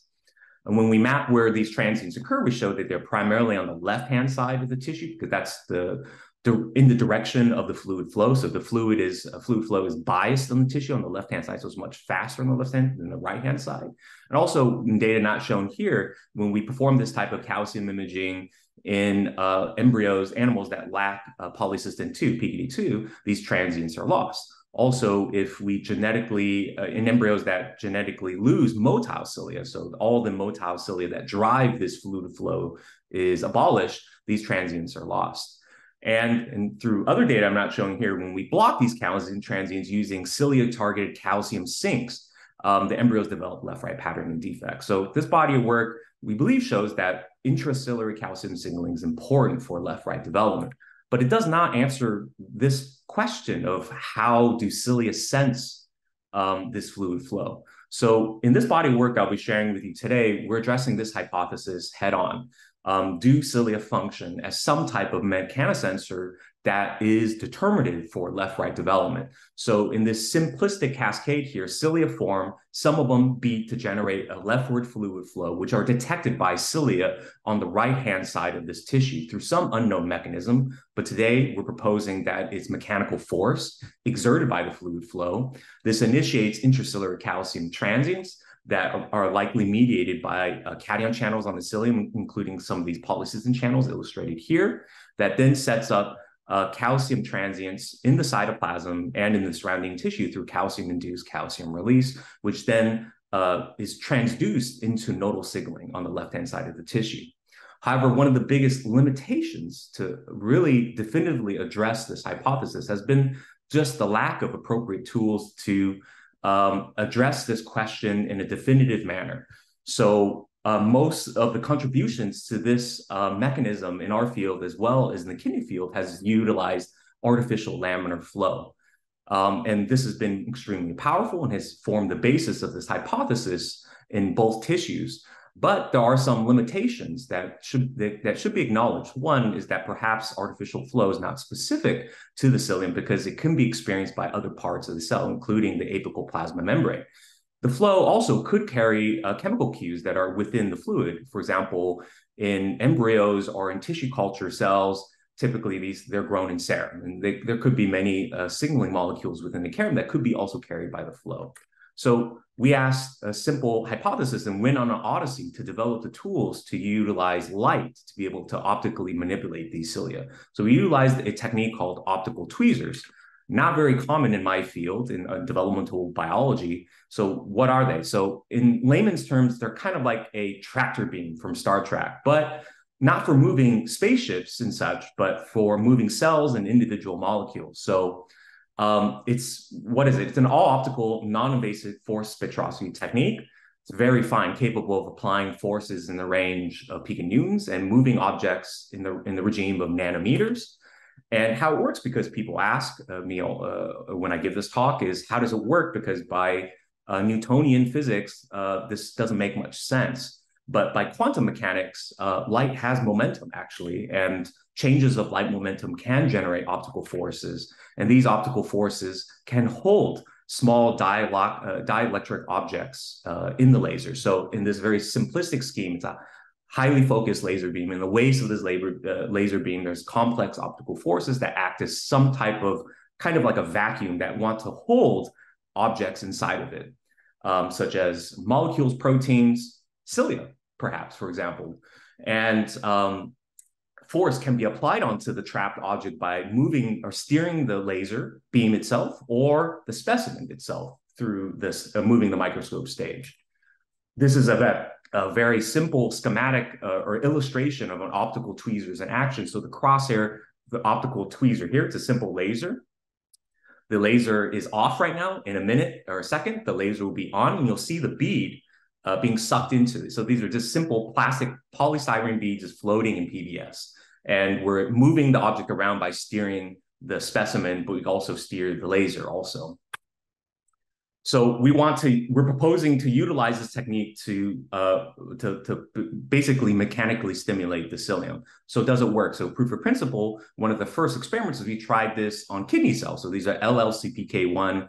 And when we map where these transients occur, we show that they're primarily on the left-hand side of the tissue, because that's in the direction of the fluid flow. So the fluid flow is biased on the tissue on the left-hand side, so it's much faster on the left hand than the right-hand side. And also, in data not shown here, when we perform this type of calcium imaging in embryos, animals that lack polycystin 2, PKD2, these transients are lost. Also, if we genetically, in embryos that genetically lose motile cilia, so all the motile cilia that drive this fluid flow is abolished, these transients are lost. And through other data I'm not showing here, when we block these calcium transients using cilia-targeted calcium sinks, the embryos develop left-right patterning defects. So this body of work, we believe, shows that intracellular calcium signaling is important for left-right development. But it does not answer this question of how do cilia sense this fluid flow. So in this body of work I'll be sharing with you today, we're addressing this hypothesis head on. Do cilia function as some type of mechanosensor that is determinative for left-right development? So in this simplistic cascade here, cilia form, some of them beat to generate a leftward fluid flow, which are detected by cilia on the right-hand side of this tissue through some unknown mechanism. But today we're proposing that it's mechanical force exerted by the fluid flow. This initiates intracellular calcium transients that are likely mediated by cation channels on the cilium, including some of these polycystin channels illustrated here, that then sets up calcium transients in the cytoplasm and in the surrounding tissue through calcium-induced calcium release, which then is transduced into nodal signaling on the left-hand side of the tissue. However, one of the biggest limitations to really definitively address this hypothesis has been just the lack of appropriate tools to address this question in a definitive manner. So most of the contributions to this mechanism in our field, as well as in the kidney field, has utilized artificial laminar flow. And this has been extremely powerful and has formed the basis of this hypothesis in both tissues. But there are some limitations that should be acknowledged. One is that perhaps artificial flow is not specific to the cilium because it can be experienced by other parts of the cell, including the apical plasma membrane. The flow also could carry chemical cues that are within the fluid. For example, in embryos or in tissue culture cells, typically they're grown in serum, and there could be many signaling molecules within the serum that could be also carried by the flow. So we asked a simple hypothesis and went on an odyssey to develop the tools to utilize light to be able to optically manipulate these cilia. So we utilized a technique called optical tweezers, not very common in my field in developmental biology. So what are they? So in layman's terms, they're kind of like a tractor beam from Star Trek, but not for moving spaceships and such, but for moving cells and individual molecules. So it's an all optical, non-invasive force spectroscopy technique. It's very fine, capable of applying forces in the range of piconewtons and moving objects in the regime of nanometers. And how it works, because people ask me when I give this talk, is how does it work? Because by Newtonian physics, this doesn't make much sense. But by quantum mechanics, light has momentum, actually, and changes of light momentum can generate optical forces. And these optical forces can hold small dielectric objects in the laser. So in this very simplistic scheme, it's a highly focused laser beam. In the waist of this laser beam, there's complex optical forces that act as some type of kind of like a vacuum that want to hold objects inside of it, such as molecules, proteins, cilia, perhaps, for example. And force can be applied onto the trapped object by moving or steering the laser beam itself or the specimen itself through this moving the microscope stage. This is a very simple schematic or illustration of an optical tweezers in action. So the crosshair, the optical tweezer here, it's a simple laser. The laser is off right now. In a minute or a second, the laser will be on, and you'll see the bead being sucked into it. So these are just simple plastic polystyrene beads just floating in PBS. And we're moving the object around by steering the specimen, but we can also steer the laser also. So we're proposing to utilize this technique to basically mechanically stimulate the cilium. So does it work? So proof of principle, one of the first experiments is we tried this on kidney cells. So these are LLCPK1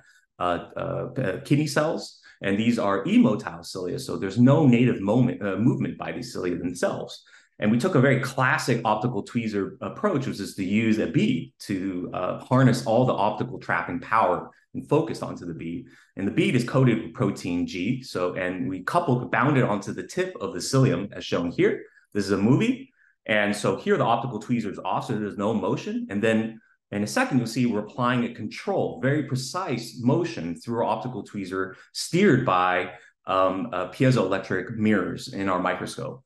kidney cells, and these are emotile cilia. So there's no native movement by these cilia themselves. And we took a very classic optical tweezer approach, which is to use a bead to harness all the optical trapping power and focus onto the bead. And the bead is coated with protein G. And we bound it onto the tip of the cilium as shown here. This is a movie. And so here the optical tweezer is off, so there's no motion. And then in a second, you'll see we're applying a control, very precise motion through our optical tweezer steered by piezoelectric mirrors in our microscope.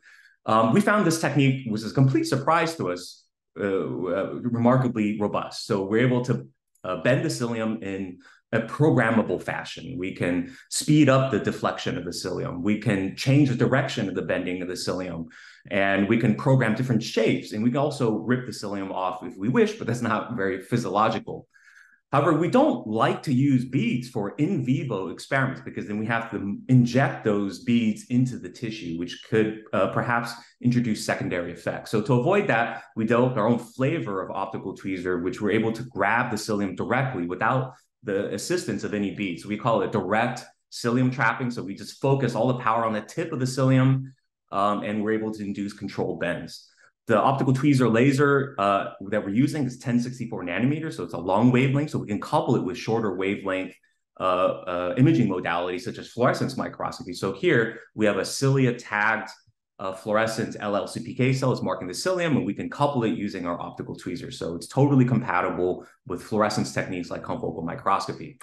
We found this technique was a complete surprise to us, remarkably robust. So we're able to bend the cilium in a programmable fashion. We can speed up the deflection of the cilium. We can change the direction of the bending of the cilium, and we can program different shapes. And we can also rip the cilium off if we wish, but that's not very physiological. However, we don't like to use beads for in vivo experiments because then we have to inject those beads into the tissue, which could perhaps introduce secondary effects. So to avoid that, we developed our own flavor of optical tweezer, which we're able to grab the cilium directly without the assistance of any beads. So we call it direct cilium trapping. So we just focus all the power on the tip of the cilium, and we're able to induce controlled bends. The optical tweezer laser that we're using is 1064 nanometers, so it's a long wavelength, so we can couple it with shorter wavelength imaging modalities such as fluorescence microscopy. So here we have a cilia-tagged fluorescent LLCPK cell is marking the cilium, and we can couple it using our optical tweezer. So it's totally compatible with fluorescence techniques like confocal microscopy.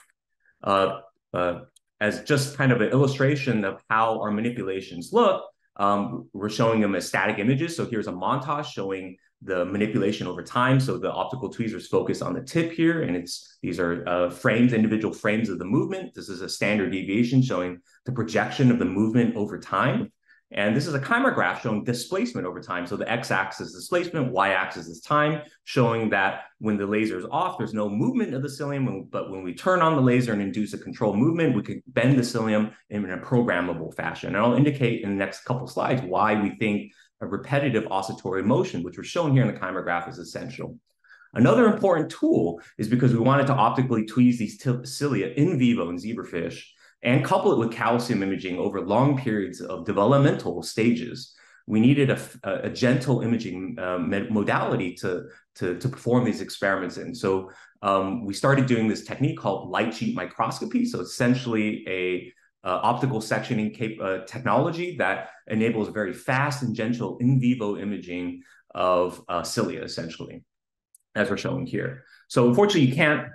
As just kind of an illustration of how our manipulations look, we're showing them as static images. So here's a montage showing the manipulation over time. So the optical tweezers focus on the tip here, and these are frames, individual frames of the movement. This is a standard deviation showing the projection of the movement over time. And this is a chimer graph showing displacement over time. So the x-axis is displacement, y-axis is time, showing that when the laser is off, there's no movement of the cilium, but when we turn on the laser and induce a controlled movement, we can bend the cilium in a programmable fashion. And I'll indicate in the next couple slides why we think a repetitive oscillatory motion, which we're showing here in the chimer graph, is essential. Another important tool is because we wanted to optically tweeze these cilia in vivo in zebrafish and couple it with calcium imaging over long periods of developmental stages. We needed a gentle imaging modality to perform these experiments in. So we started doing this technique called light sheet microscopy. So essentially a optical sectioning technology that enables very fast and gentle in vivo imaging of cilia, essentially, as we're showing here. So unfortunately, you can't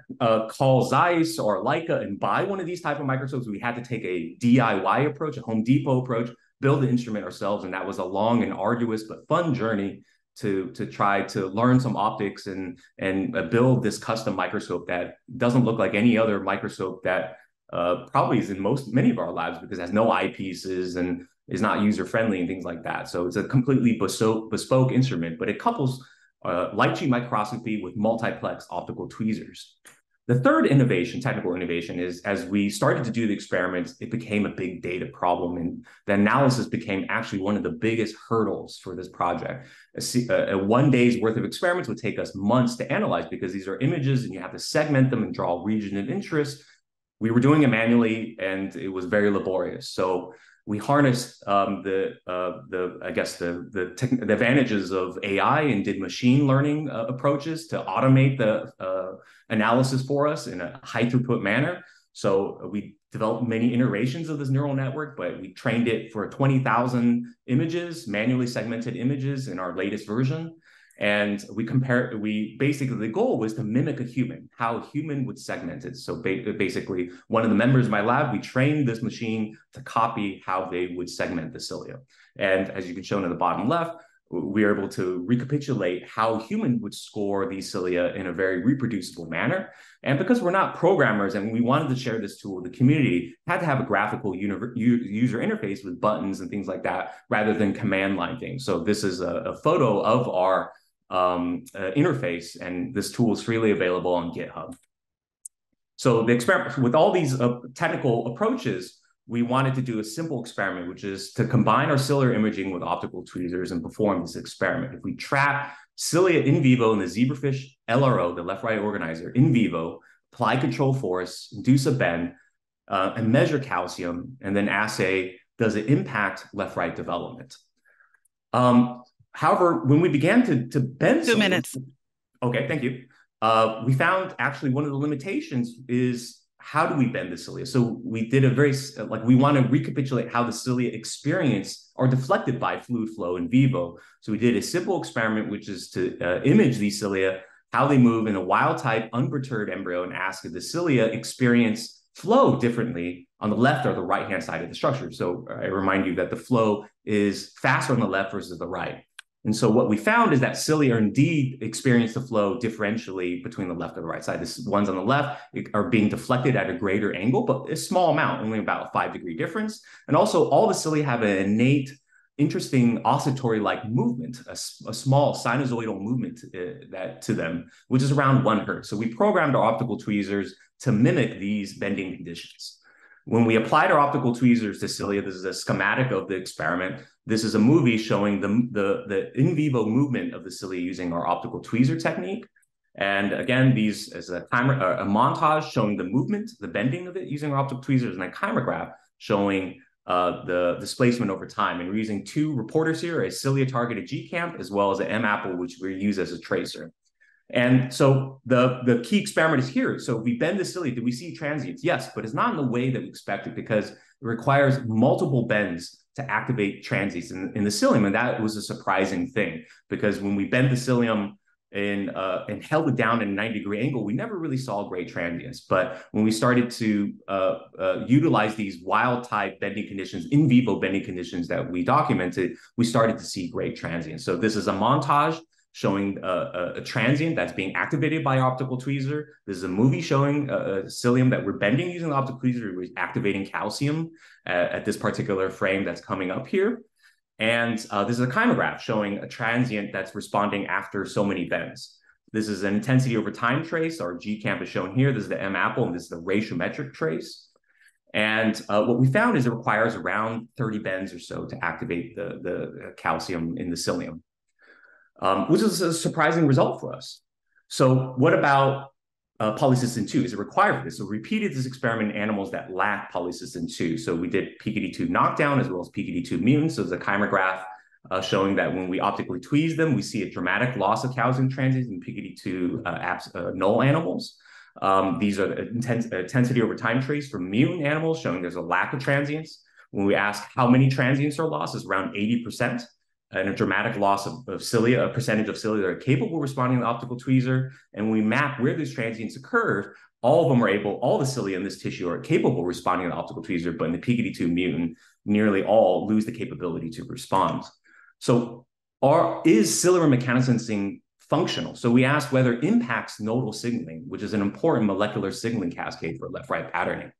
call Zeiss or Leica and buy one of these type of microscopes. We had to take a DIY approach, a Home Depot approach, build the instrument ourselves. And that was a long and arduous but fun journey to try to learn some optics and build this custom microscope that doesn't look like any other microscope that probably is in many of our labs because it has no eyepieces and is not user-friendly and things like that. So it's a completely bespoke instrument, but it couples light sheet microscopy with multiplex optical tweezers. The third technical innovation, is as we started to do the experiments, it became a big data problem, and the analysis became actually one of the biggest hurdles for this project. A 1 day's worth of experiments would take us months to analyze because these are images and you have to segment them and draw region of interest. We were doing it manually and it was very laborious. So we harnessed the advantages of AI and did machine learning approaches to automate the analysis for us in a high throughput manner. So we developed many iterations of this neural network, but we trained it for 20,000 images, manually segmented images in our latest version. And basically, the goal was to mimic a human, how a human would segment it. So basically, one of the members of my lab, we trained this machine to copy how they would segment the cilia. And as you can show in the bottom left, we are able to recapitulate how human would score these cilia in a very reproducible manner. And because we're not programmers and we wanted to share this tool with the community, had to have a graphical user interface with buttons and things like that, rather than command line things. So this is a photo of our interface, and this tool is freely available on GitHub. So the experiment, with all these technical approaches, we wanted to do a simple experiment, which is to combine our ciliary imaging with optical tweezers and perform this experiment. If we trap cilia in vivo in the zebrafish LRO, the left-right organizer, in vivo, apply control force, induce a bend, and measure calcium, and then assay, does it impact left-right development? However, when we began to bend— 2 minutes. Okay, thank you. We found actually one of the limitations is, how do we bend the cilia? So we did we want to recapitulate how the cilia experience are deflected by fluid flow in vivo. So we did a simple experiment, which is to image these cilia, how they move in a wild type unperturbed embryo, and ask if the cilia experience flow differently on the left or the right-hand side of the structure. So I remind you that the flow is faster on the left versus the right. And so what we found is that cilia indeed experience the flow differentially between the left and the right side. The ones on the left are being deflected at a greater angle, but a small amount, only about a 5-degree difference. And also all the cilia have an innate, interesting oscillatory-like movement, a small sinusoidal movement to them, which is around 1 hertz. So we programmed our optical tweezers to mimic these bending conditions. When we applied our optical tweezers to cilia, this is a schematic of the experiment. This is a movie showing the in vivo movement of the cilia using our optical tweezer technique. And again, these is a montage showing the movement, the bending of it using our optical tweezers, and a chimograph showing the displacement over time. And we're using 2 reporters here, a cilia-targeted G-camp, as well as an M-apple, which we use as a tracer. And so the key experiment is here. So we bend the cilia. Do we see transients? Yes, but it's not in the way that we expected, because it requires multiple bends to activate transients in the cilium. And that was a surprising thing, because when we bent the cilium and held it down at a 90-degree angle, we never really saw great transients. But when we started to utilize these wild type bending conditions, in vivo bending conditions that we documented, we started to see great transients. So this is a montage showing a transient that's being activated by optical tweezer. This is a movie showing a cilium that we're bending using the optical tweezer. We're activating calcium at this particular frame that's coming up here. And this is a chimograph showing a transient that's responding after so many bends. This is an intensity over time trace. Our G-camp is shown here. This is the M-apple, and this is the ratiometric trace. And what we found is it requires around 30 bends or so to activate the calcium in the cilium. Which is a surprising result for us. So what about polycystin 2? Is it required for this? So we repeated this experiment in animals that lack polycystin 2. So we did PKD2 knockdown as well as PKD2 mutants. So there's a chimograph showing that when we optically tweeze them, we see a dramatic loss of calcium transients in PKD2 null animals. These are the intensity over time trace for mutant animals, showing there's a lack of transients. When we ask how many transients are lost, it's around 80%. And a dramatic loss of cilia, a percentage of cilia that are capable of responding to the optical tweezer. And when we map where these transients occur, all the cilia in this tissue are capable of responding to the optical tweezer, but in the PKD2 mutant, nearly all lose the capability to respond. So is ciliary mechanosensing functional? So we asked whether it impacts nodal signaling, which is an important molecular signaling cascade for left-right patterning.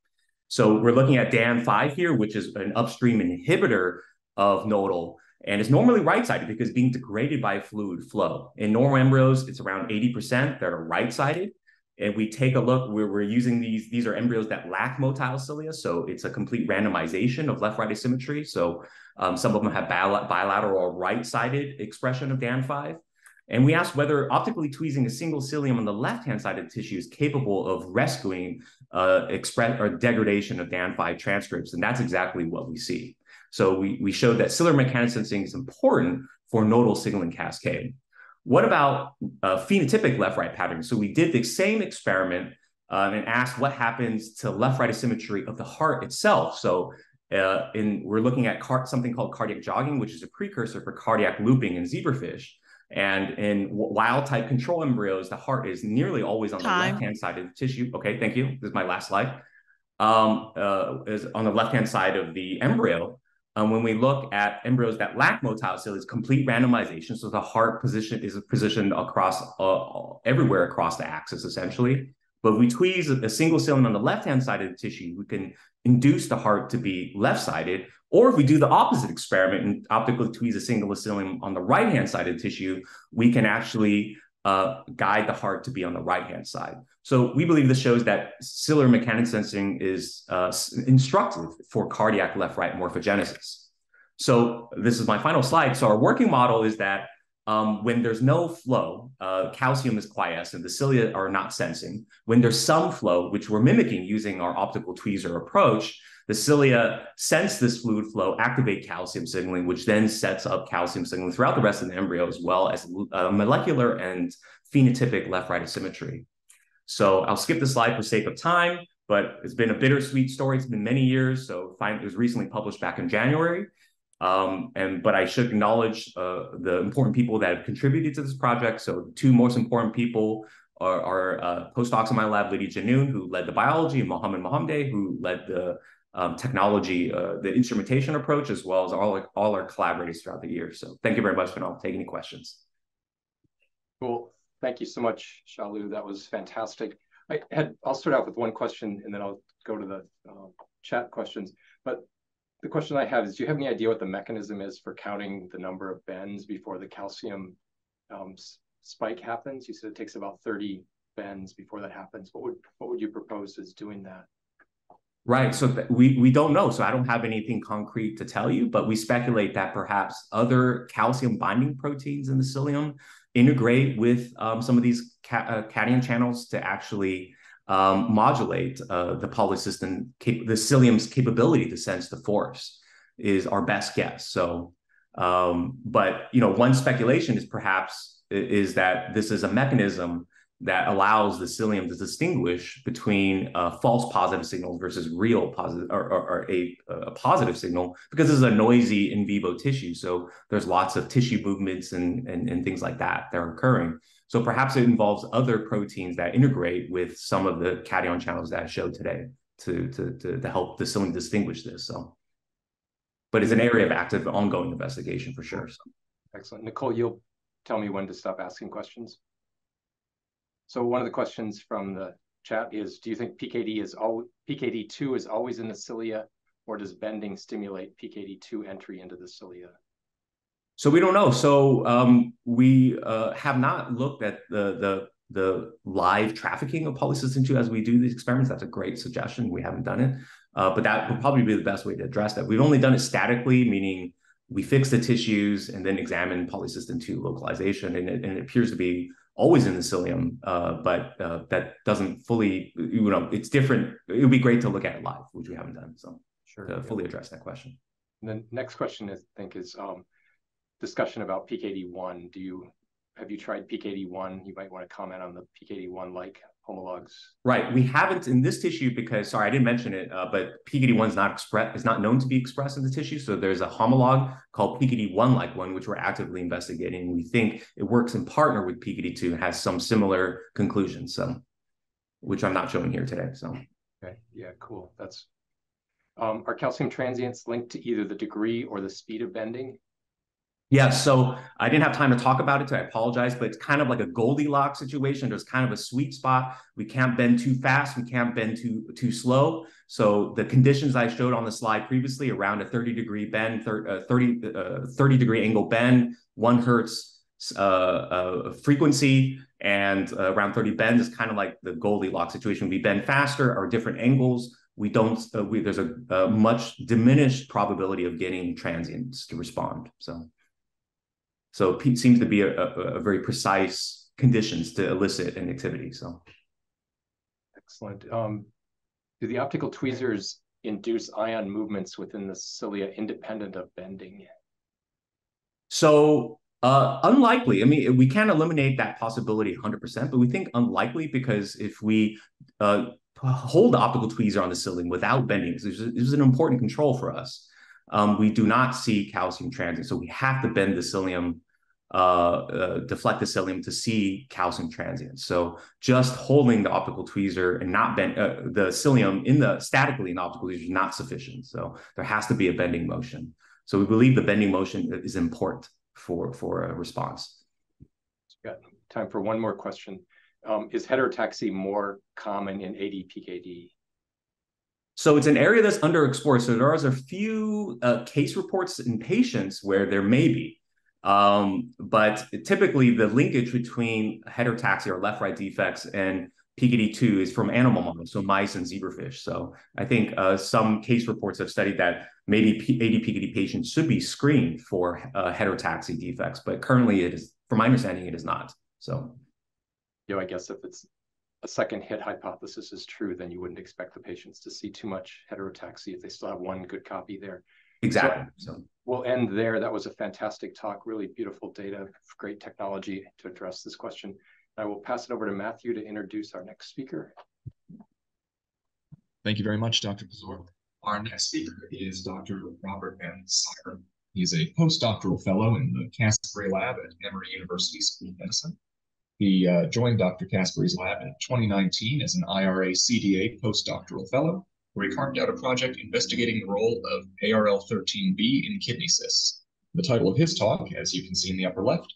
So we're looking at DAN5 here, which is an upstream inhibitor of nodal. And it's normally right-sided because it's being degraded by fluid flow. In normal embryos, it's around 80% that are right-sided. And we take a look where we're using these are embryos that lack motile cilia. So it's a complete randomization of left-right asymmetry. So some of them have bilateral or right-sided expression of DAN5. And we asked whether optically tweezing a single cilium on the left-hand side of the tissue is capable of rescuing degradation of DAN5 transcripts. And that's exactly what we see. So we showed that ciliary mechanosensing is important for nodal signaling cascade. What about phenotypic left-right patterning? So we did the same experiment and asked what happens to left-right asymmetry of the heart itself. So we're looking at something called cardiac jogging, which is a precursor for cardiac looping in zebrafish. And in wild-type control embryos, the heart is nearly always on the left-hand side of the tissue. Okay, thank you. This is my last slide. Is on the left-hand side of the embryo. When we look at embryos that lack motile cilia, it's complete randomization. So the heart is positioned across everywhere across the axis, essentially. But if we tweeze a single cilium on the left-hand side of the tissue, we can induce the heart to be left-sided. Or if we do the opposite experiment and optically tweeze a single cilium on the right-hand side of the tissue, we can actually guide the heart to be on the right-hand side. So we believe this shows that ciliary mechanic sensing is instructive for cardiac left-right morphogenesis. So this is my final slide. So our working model is that when there's no flow, calcium is quiescent, the cilia are not sensing. When there's some flow, which we're mimicking using our optical tweezer approach, the cilia sense this fluid flow, activate calcium signaling, which then sets up calcium signaling throughout the rest of the embryo, as well as molecular and phenotypic left-right asymmetry. So I'll skip the slide for sake of time, but it's been a bittersweet story. It's been many years. So it was recently published back in January. But I should acknowledge the important people that have contributed to this project. So the two most important people are postdocs in my lab, Lydia Janoun, who led the biology, and Mohammed Mohamde, who led the technology, the instrumentation approach, as well as all our collaborators throughout the year. So thank you very much, and I'll take any questions. Cool. Thank you so much, Shalu. That was fantastic. I'll start out with one question, and then I'll go to the chat questions. But the question I have is, do you have any idea what the mechanism is for counting the number of bends before the calcium spike happens? You said it takes about 30 bends before that happens. What would you propose as doing that? Right. So we don't know. So I don't have anything concrete to tell you, but we speculate that perhaps other calcium binding proteins in the cilium integrate with some of these cation channels to actually modulate the polycystin, the cilium's capability to sense the force is our best guess. So, but one speculation is perhaps is that this is a mechanism that allows the cilium to distinguish between false positive signals versus real positive or a positive signal, because this is a noisy in vivo tissue. So there's lots of tissue movements and things like that are occurring. So perhaps it involves other proteins that integrate with some of the cation channels that I showed today to help the cilium distinguish this. So, but it's an area of active ongoing investigation for sure. So. Excellent. Nicole, you'll tell me when to stop asking questions. So one of the questions from the chat is, do you think PKD2 is always in the cilia, or does bending stimulate PKD2 entry into the cilia? So we don't know. So we have not looked at the live trafficking of polycystin 2 as we do these experiments. That's a great suggestion. We haven't done it, but that would probably be the best way to address that. We've only done it statically, meaning we fix the tissues and then examine polycystin 2 localization, and it appears to be always in the cilium, but that doesn't fully, it's different. It would be great to look at it live, which we haven't done. So sure, to fully address that question. And the next question I think is discussion about PKD1. Have you tried PKD1? You might want to comment on the PKD1-like homologs. Right. We haven't in this tissue because, sorry, I didn't mention it, but PKD1 is not known to be expressed in the tissue. So there's a homolog called PKD1-like one, which we're actively investigating. We think it works in partner with PKD2 and has some similar conclusions, so which I'm not showing here today. So. Okay. Yeah, cool. That's are calcium transients linked to either the degree or the speed of bending? Yeah, so I didn't have time to talk about it, so I apologize, but it's kind of like a Goldilocks situation. There's kind of a sweet spot. We can't bend too fast. We can't bend too slow. So the conditions I showed on the slide previously, around a 30-degree bend, 30-degree angle bend, 1 hertz frequency, and around 30 bends is kind of like the Goldilocks situation. We bend faster or different angles. We don't. There's a much diminished probability of getting transients to respond. So it seems to be a very precise conditions to elicit an activity. So excellent. Do the optical tweezers induce ion movements within the cilia independent of bending? So Unlikely. I mean, we can't eliminate that possibility 100%, but we think unlikely because if we hold the optical tweezer on the cilium without bending, this is an important control for us. We do not see calcium transient, so we have to bend the cilium, deflect the cilium to see calcium transient. So just holding the optical tweezer and not bend the cilium statically in the optical tweezer is not sufficient. So there has to be a bending motion. So we believe the bending motion is important for a response. Got time for one more question. Is heterotaxy more common in AD-PKD? So it's an area that's underexplored. So there are a few case reports in patients where there may be. But typically the linkage between heterotaxy or left-right defects and PKD2 is from animal models, so mice and zebrafish. So I think some case reports have studied that maybe AD-PKD patients should be screened for heterotaxy defects, but currently it is, from my understanding, it is not. So, I guess if it's a second hit hypothesis is true, then you wouldn't expect the patients to see too much heterotaxy if they still have one good copy there. Exactly. So we'll end there. That was a fantastic talk, really beautiful data, great technology to address this question. I will pass it over to Matthew to introduce our next speaker. Thank you very much, Dr. Pazor. Our next speaker is Dr. Robert Van Siver. He's a postdoctoral fellow in the Casper lab at Emory University School of Medicine. He joined Dr. Casper's lab in 2019 as an IRA CDA postdoctoral fellow, where he carved out a project investigating the role of ARL13B in kidney cysts. The title of his talk, as you can see in the upper left,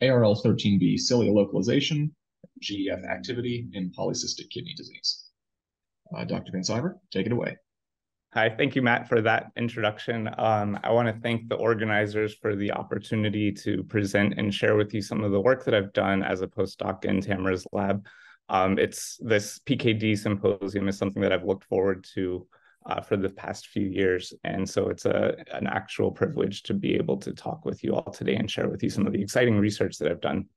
ARL13B cilia localization, GEF activity in polycystic kidney disease. Dr. Van Siver, take it away. Hi, thank you, Matt, for that introduction. I want to thank the organizers for the opportunity to present and share with you some of the work that I've done as a postdoc in Tamara's lab. This PKD Symposium is something that I've looked forward to for the past few years. And so it's an actual privilege to be able to talk with you all today and share with you some of the exciting research that I've done.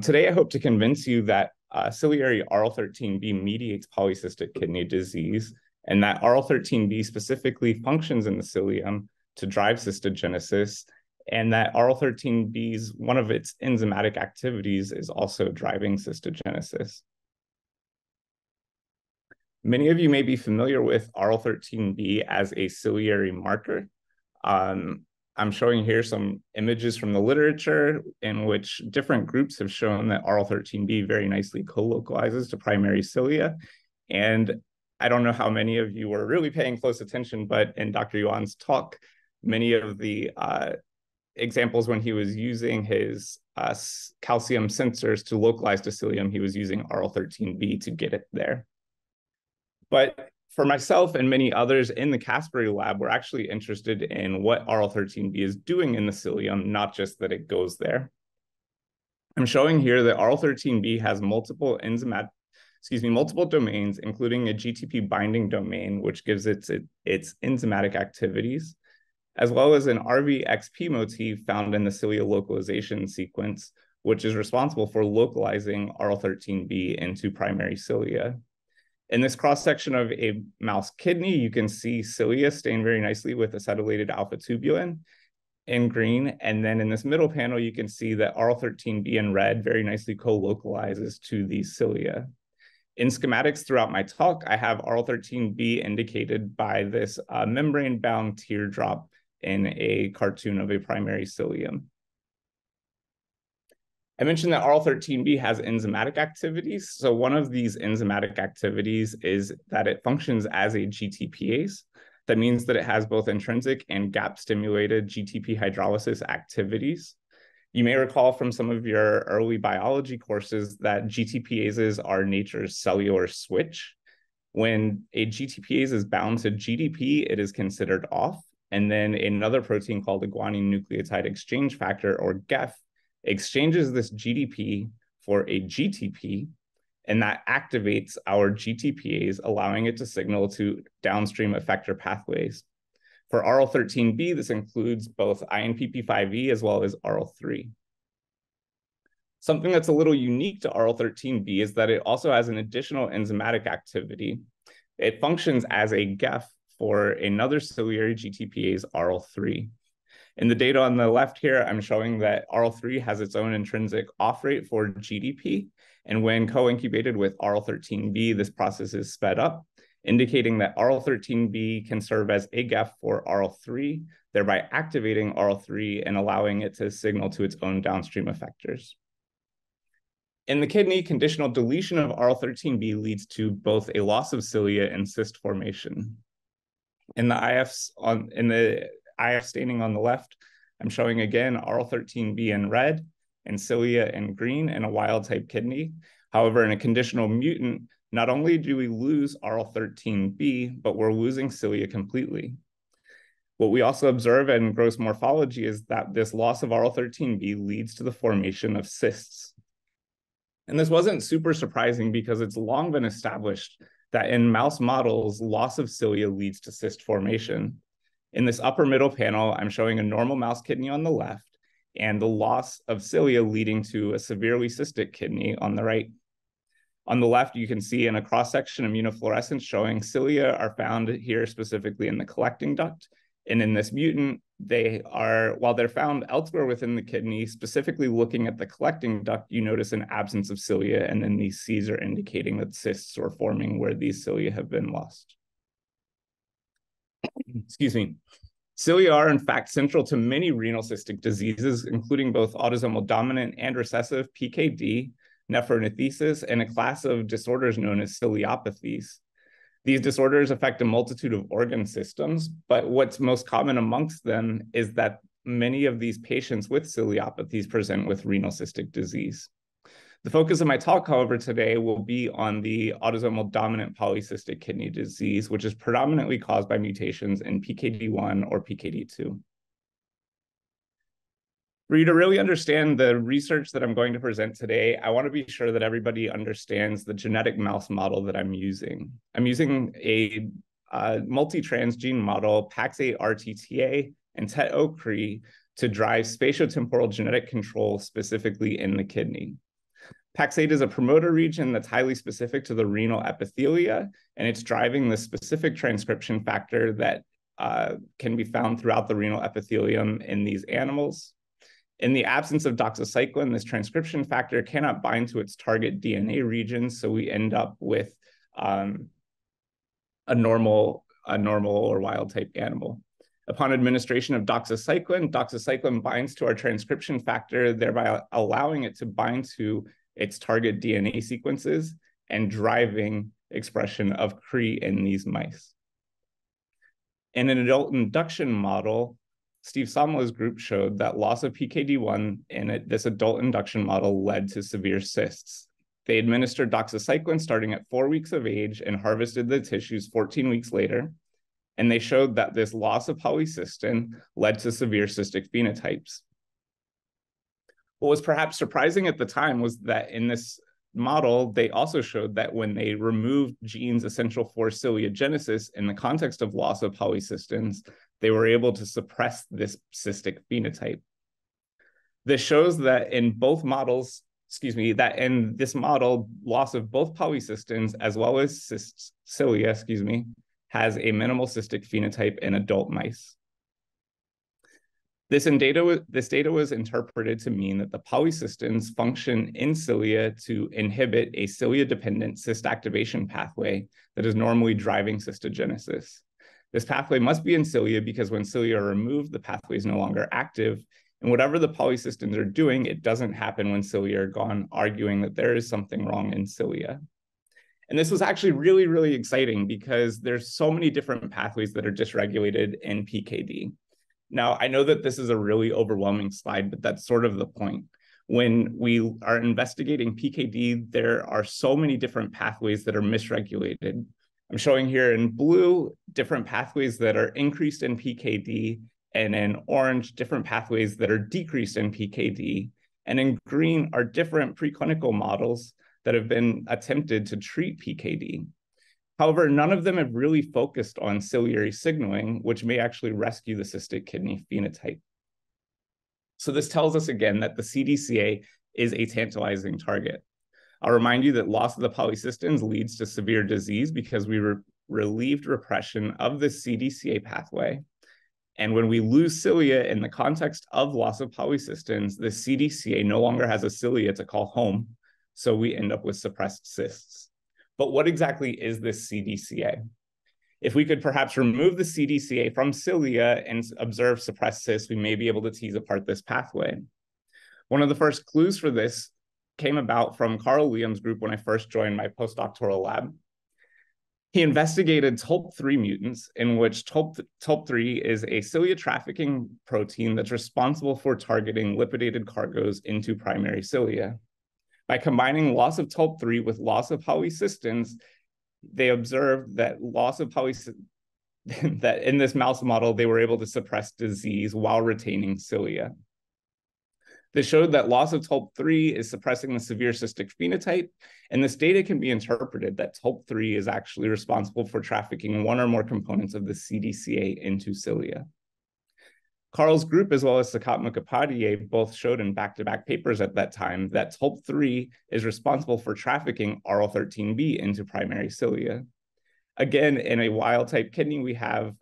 Today, I hope to convince you that ciliary RL13B mediates polycystic kidney disease, and that RL13B specifically functions in the cilium to drive cystogenesis, and that RL13B's one of its enzymatic activities is also driving cystogenesis. Many of you may be familiar with RL13B as a ciliary marker. I'm showing here some images from the literature in which different groups have shown that RL13B very nicely co-localizes to primary cilia. And I don't know how many of you were really paying close attention, but in Dr. Yuan's talk, many of the examples when he was using his calcium sensors to localize to cilium, he was using RL13B to get it there. But for myself and many others in the Casper lab, we're actually interested in what RL13B is doing in the cilium, not just that it goes there. I'm showing here that RL13B has multiple domains, including a GTP binding domain, which gives its enzymatic activities, as well as an RVXP motif found in the cilia localization sequence, which is responsible for localizing RL13B into primary cilia. In this cross-section of a mouse kidney, you can see cilia stained very nicely with acetylated alpha-tubulin in green. And then in this middle panel, you can see that RL13B in red very nicely co-localizes to these cilia. In schematics throughout my talk, I have RL13B indicated by this membrane-bound teardrop in a cartoon of a primary cilium. I mentioned that RL13B has enzymatic activities. So one of these enzymatic activities is that it functions as a GTPase. That means that it has both intrinsic and gap-stimulated GTP hydrolysis activities. You may recall from some of your early biology courses that GTPases are nature's cellular switch. When a GTPase is bound to GDP, it is considered off. And then another protein called a guanine nucleotide exchange factor, or GEF, exchanges this GDP for a GTP, and that activates our GTPase, allowing it to signal to downstream effector pathways. For RL13B, this includes both INPP5E as well as RL3. Something that's a little unique to RL13B is that it also has an additional enzymatic activity. It functions as a GEF for another ciliary GTPase, RL3. In the data on the left here, I'm showing that RL3 has its own intrinsic off rate for GDP. And when co-incubated with RL13B, this process is sped up, indicating that RL13B can serve as AGAF for RL3, thereby activating RL3 and allowing it to signal to its own downstream effectors. In the kidney, conditional deletion of RL13B leads to both a loss of cilia and cyst formation. In the IF staining on the left, I'm showing again RL13B in red and cilia in green in a wild type kidney. However, in a conditional mutant, not only do we lose RL13B, but we're losing cilia completely. What we also observe in gross morphology is that this loss of RL13B leads to the formation of cysts. And this wasn't super surprising because it's long been established that in mouse models, loss of cilia leads to cyst formation. In this upper middle panel, I'm showing a normal mouse kidney on the left and the loss of cilia leading to a severely cystic kidney on the right. On the left, you can see in a cross-section immunofluorescence showing cilia are found here specifically in the collecting duct. And in this mutant, while they're found elsewhere within the kidney, specifically looking at the collecting duct, you notice an absence of cilia, and then these Cs are indicating that cysts are forming where these cilia have been lost. Excuse me. Cilia are in fact central to many renal cystic diseases, including both autosomal dominant and recessive PKD, nephronophthisis, and a class of disorders known as ciliopathies. These disorders affect a multitude of organ systems, but what's most common amongst them is that many of these patients with ciliopathies present with renal cystic disease. The focus of my talk, however, today will be on the autosomal dominant polycystic kidney disease, which is predominantly caused by mutations in PKD1 or PKD2. For you to really understand the research that I'm going to present today, I want to be sure that everybody understands the genetic mouse model that I'm using. I'm using a multi-transgene model, PAX8-RTTA and TET-OCRE, to drive spatiotemporal genetic control specifically in the kidney. PAX8 is a promoter region that's highly specific to the renal epithelia, and it's driving the specific transcription factor that can be found throughout the renal epithelium in these animals. In the absence of doxycycline, this transcription factor cannot bind to its target DNA region, so we end up with a normal or wild type animal. Upon administration of doxycycline, doxycycline binds to our transcription factor, thereby allowing it to bind to its target DNA sequences and driving expression of CRE in these mice. In an adult induction model, Steve Somla's group showed that loss of PKD1 in this adult induction model led to severe cysts. They administered doxycycline starting at 4 weeks of age and harvested the tissues 14 weeks later. And they showed that this loss of polycystin led to severe cystic phenotypes. What was perhaps surprising at the time was that in this model, they also showed that when they removed genes essential for ciliogenesis in the context of loss of polycystins, they were able to suppress this cystic phenotype. This shows that in both models, that in this model, loss of both polycystins as well as cilia, has a minimal cystic phenotype in adult mice. This data was interpreted to mean that the polycystins function in cilia to inhibit a cilia-dependent cyst activation pathway that is normally driving cystogenesis. This pathway must be in cilia because when cilia are removed, the pathway is no longer active, and whatever the polycystins are doing, it doesn't happen when cilia are gone, arguing that there is something wrong in cilia. And this was actually really, really exciting because there's so many different pathways that are dysregulated in PKD. Now, I know that this is a really overwhelming slide, but that's sort of the point. When we are investigating PKD, there are so many different pathways that are misregulated. I'm showing here in blue different pathways that are increased in PKD, and in orange, different pathways that are decreased in PKD. And in green are different preclinical models that have been attempted to treat PKD. However, none of them have really focused on ciliary signaling, which may actually rescue the cystic kidney phenotype. So this tells us again that the CDCA is a tantalizing target. I'll remind you that loss of the polycystins leads to severe disease because we relieved repression of the CDCA pathway. And when we lose cilia in the context of loss of polycystins, the CDCA no longer has a cilia to call home, so we end up with suppressed cysts. But what exactly is this CDCA? If we could perhaps remove the CDCA from cilia and observe suppressed cysts, we may be able to tease apart this pathway. One of the first clues for this came about from Carl Liam's group when I first joined my postdoctoral lab. He investigated TOLP3 mutants, in which TOLP3 is a cilia trafficking protein that's responsible for targeting lipidated cargoes into primary cilia. By combining loss of TOLP3 with loss of polycystins, they observed that that in this mouse model, they were able to suppress disease while retaining cilia. This showed that loss of TOLP3 is suppressing the severe cystic phenotype, and this data can be interpreted that TOLP3 is actually responsible for trafficking one or more components of the CDCA into cilia. Carl's group, as well as Sakat Mukhopadhyay, both showed in back-to-back papers at that time that TOLP3 is responsible for trafficking RL13B into primary cilia. Again, in a wild-type kidney, we have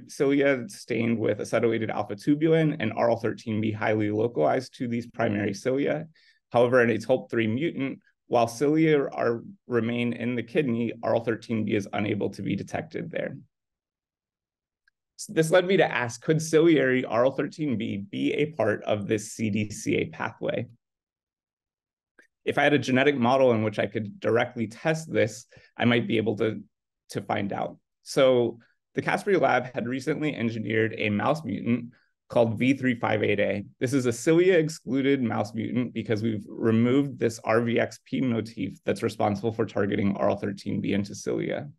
cilia stained with acetylated alpha-tubulin and RL13B highly localized to these primary cilia. However, in a TOLP3 mutant, while cilia remain in the kidney, RL13B is unable to be detected there. So this led me to ask, could ciliary RL13B be a part of this CDCA pathway? If I had a genetic model in which I could directly test this, I might be able to find out. So the Casper lab had recently engineered a mouse mutant called V358A. This is a cilia-excluded mouse mutant because we've removed this RVXP motif that's responsible for targeting RL13B into cilia.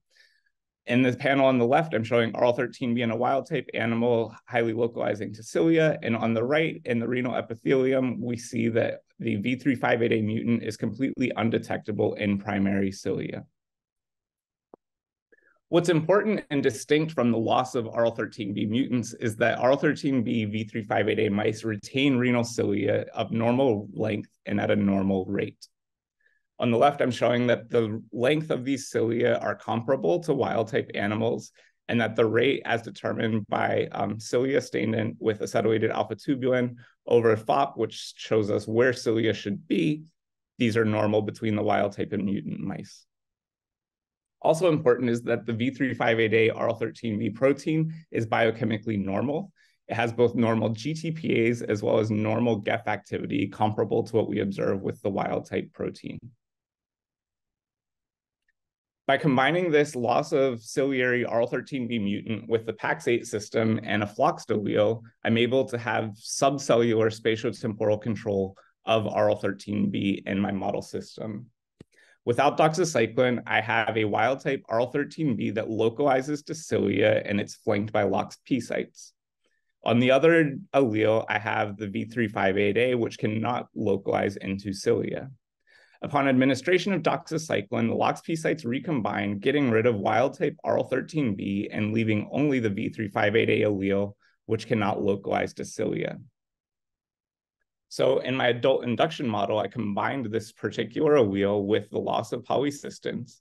In this panel on the left, I'm showing RL13B in a wild-type animal highly localizing to cilia, and on the right, in the renal epithelium, we see that the V358A mutant is completely undetectable in primary cilia. What's important and distinct from the loss of RL13B mutants is that RL13B V358A mice retain renal cilia of normal length and at a normal rate. On the left, I'm showing that the length of these cilia are comparable to wild-type animals, and that the rate as determined by cilia stained in with acetylated alpha-tubulin over FOP, which shows us where cilia should be, these are normal between the wild-type and mutant mice. Also important is that the V358A RL13B protein is biochemically normal. It has both normal GTPase as well as normal GEF activity comparable to what we observe with the wild-type protein. By combining this loss of ciliary RL13B mutant with the PAX8 system and a floxed allele, I'm able to have subcellular spatiotemporal control of RL13B in my model system. Without doxycycline, I have a wild-type RL13B that localizes to cilia, and it's flanked by LOXP sites. On the other allele, I have the V358A, which cannot localize into cilia. Upon administration of doxycycline, the LOXP sites recombine, getting rid of wild-type RL13B and leaving only the V358A allele, which cannot localize to cilia. So in my adult induction model, I combined this particular allele with the loss of polycystins.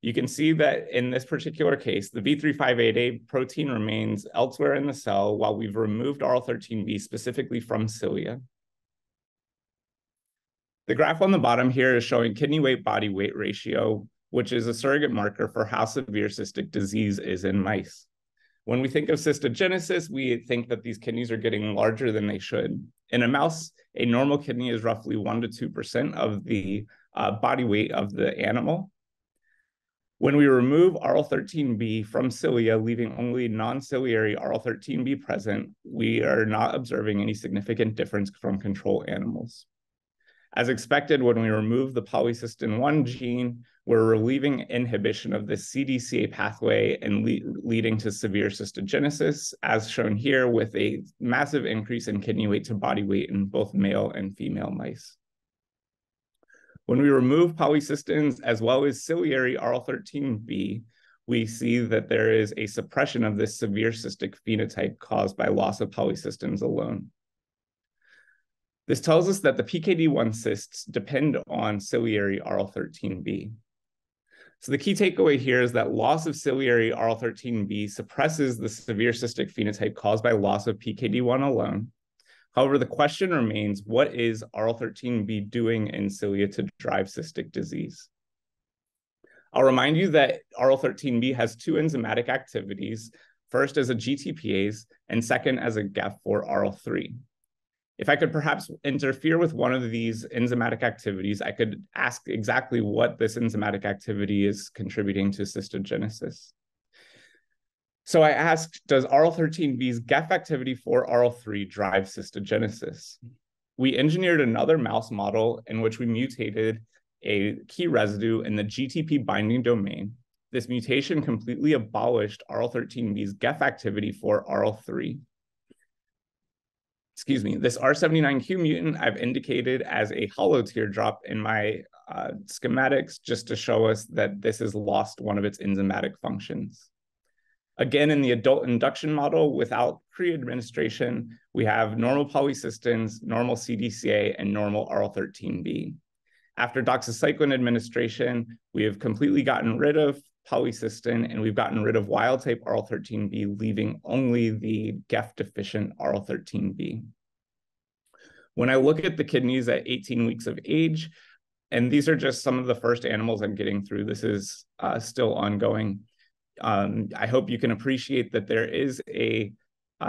You can see that in this particular case, the V358A protein remains elsewhere in the cell while we've removed RL13B specifically from cilia. The graph on the bottom here is showing kidney weight body weight ratio, which is a surrogate marker for how severe cystic disease is in mice. When we think of cystogenesis, we think that these kidneys are getting larger than they should. In a mouse, a normal kidney is roughly 1 to 2% of the body weight of the animal. When we remove RL13B from cilia, leaving only non-ciliary RL13B present, we are not observing any significant difference from control animals. As expected, when we remove the polycystin-1 gene, we're relieving inhibition of the CDCA pathway and leading to severe cystogenesis, as shown here with a massive increase in kidney weight to body weight in both male and female mice. When we remove polycystins as well as ciliary RL13B, we see that there is a suppression of this severe cystic phenotype caused by loss of polycystins alone. This tells us that the PKD1 cysts depend on ciliary RL13B. So the key takeaway here is that loss of ciliary RL13B suppresses the severe cystic phenotype caused by loss of PKD1 alone. However, the question remains, what is RL13B doing in cilia to drive cystic disease? I'll remind you that RL13B has two enzymatic activities, first as a GTPase and second as a GAF4-RL3. If I could perhaps interfere with one of these enzymatic activities, I could ask exactly what this enzymatic activity is contributing to cystogenesis. So I asked, does RL13B's GAF activity for RL3 drive cystogenesis? We engineered another mouse model in which we mutated a key residue in the GTP binding domain. This mutation completely abolished RL13B's GAF activity for RL3. Excuse me, this R79Q mutant I've indicated as a hollow teardrop in my schematics just to show us that this has lost one of its enzymatic functions. Again, in the adult induction model without pre-administration, we have normal polycystins, normal CDCA, and normal RL13B. After doxycycline administration, we have completely gotten rid of polycystin and we've gotten rid of wild type RL13B, leaving only the GEF deficient RL13B. When I look at the kidneys at 18 weeks of age, and these are just some of the first animals I'm getting through, this is still ongoing. I hope you can appreciate that there is a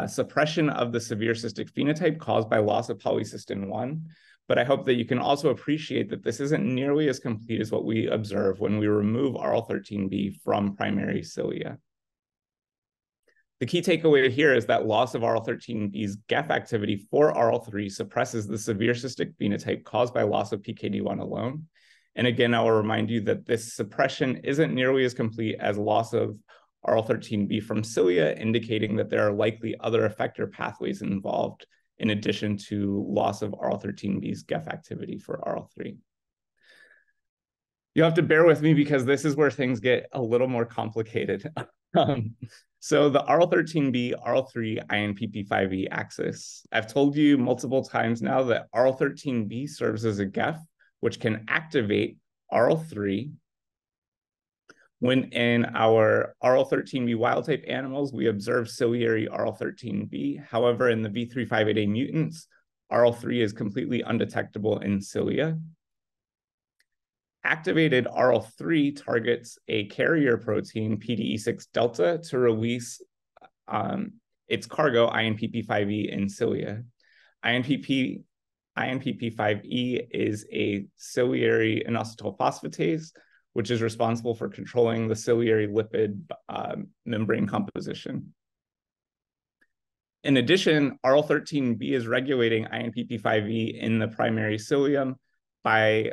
suppression of the severe cystic phenotype caused by loss of polycystin 1. But I hope that you can also appreciate that this isn't nearly as complete as what we observe when we remove RL13B from primary cilia. The key takeaway here is that loss of RL13B's GEF activity for RL3 suppresses the severe cystic phenotype caused by loss of PKD1 alone. And again, I will remind you that this suppression isn't nearly as complete as loss of RL13B from cilia, indicating that there are likely other effector pathways involved in addition to loss of RL13B's GEF activity for RL3. You'll have to bear with me because this is where things get a little more complicated. So the RL13B, RL3, INPP5E axis. I've told you multiple times now that RL13B serves as a GEF, which can activate RL3. When in our RL13B wild-type animals, we observe ciliary RL13B. However, in the V358A mutants, RL3 is completely undetectable in cilia. Activated RL3 targets a carrier protein, PDE6 delta, to release its cargo, INPP5E, in cilia. INPP5E is a ciliary inositol phosphatase, which is responsible for controlling the ciliary lipid membrane composition. In addition, RL13B is regulating INPP5E in the primary cilium by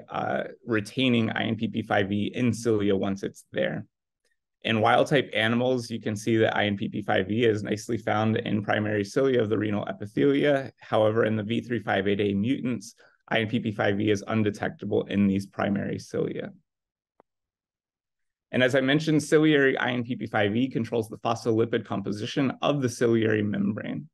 retaining INPP5E in cilia once it's there. In wild-type animals, you can see that INPP5E is nicely found in primary cilia of the renal epithelia. However, in the V358A mutants, INPP5E is undetectable in these primary cilia. And as I mentioned, ciliary INPP5E controls the phospholipid composition of the ciliary membrane.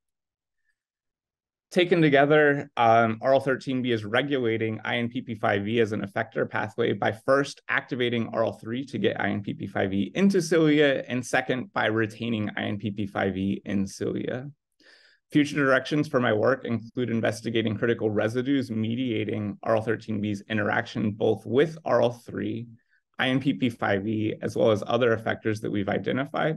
Taken together, RL13B is regulating INPP5E as an effector pathway by first activating RL3 to get INPP5E into cilia, and second, by retaining INPP5E in cilia. Future directions for my work include investigating critical residues mediating RL13B's interaction both with RL3, INPP5E, as well as other effectors that we've identified.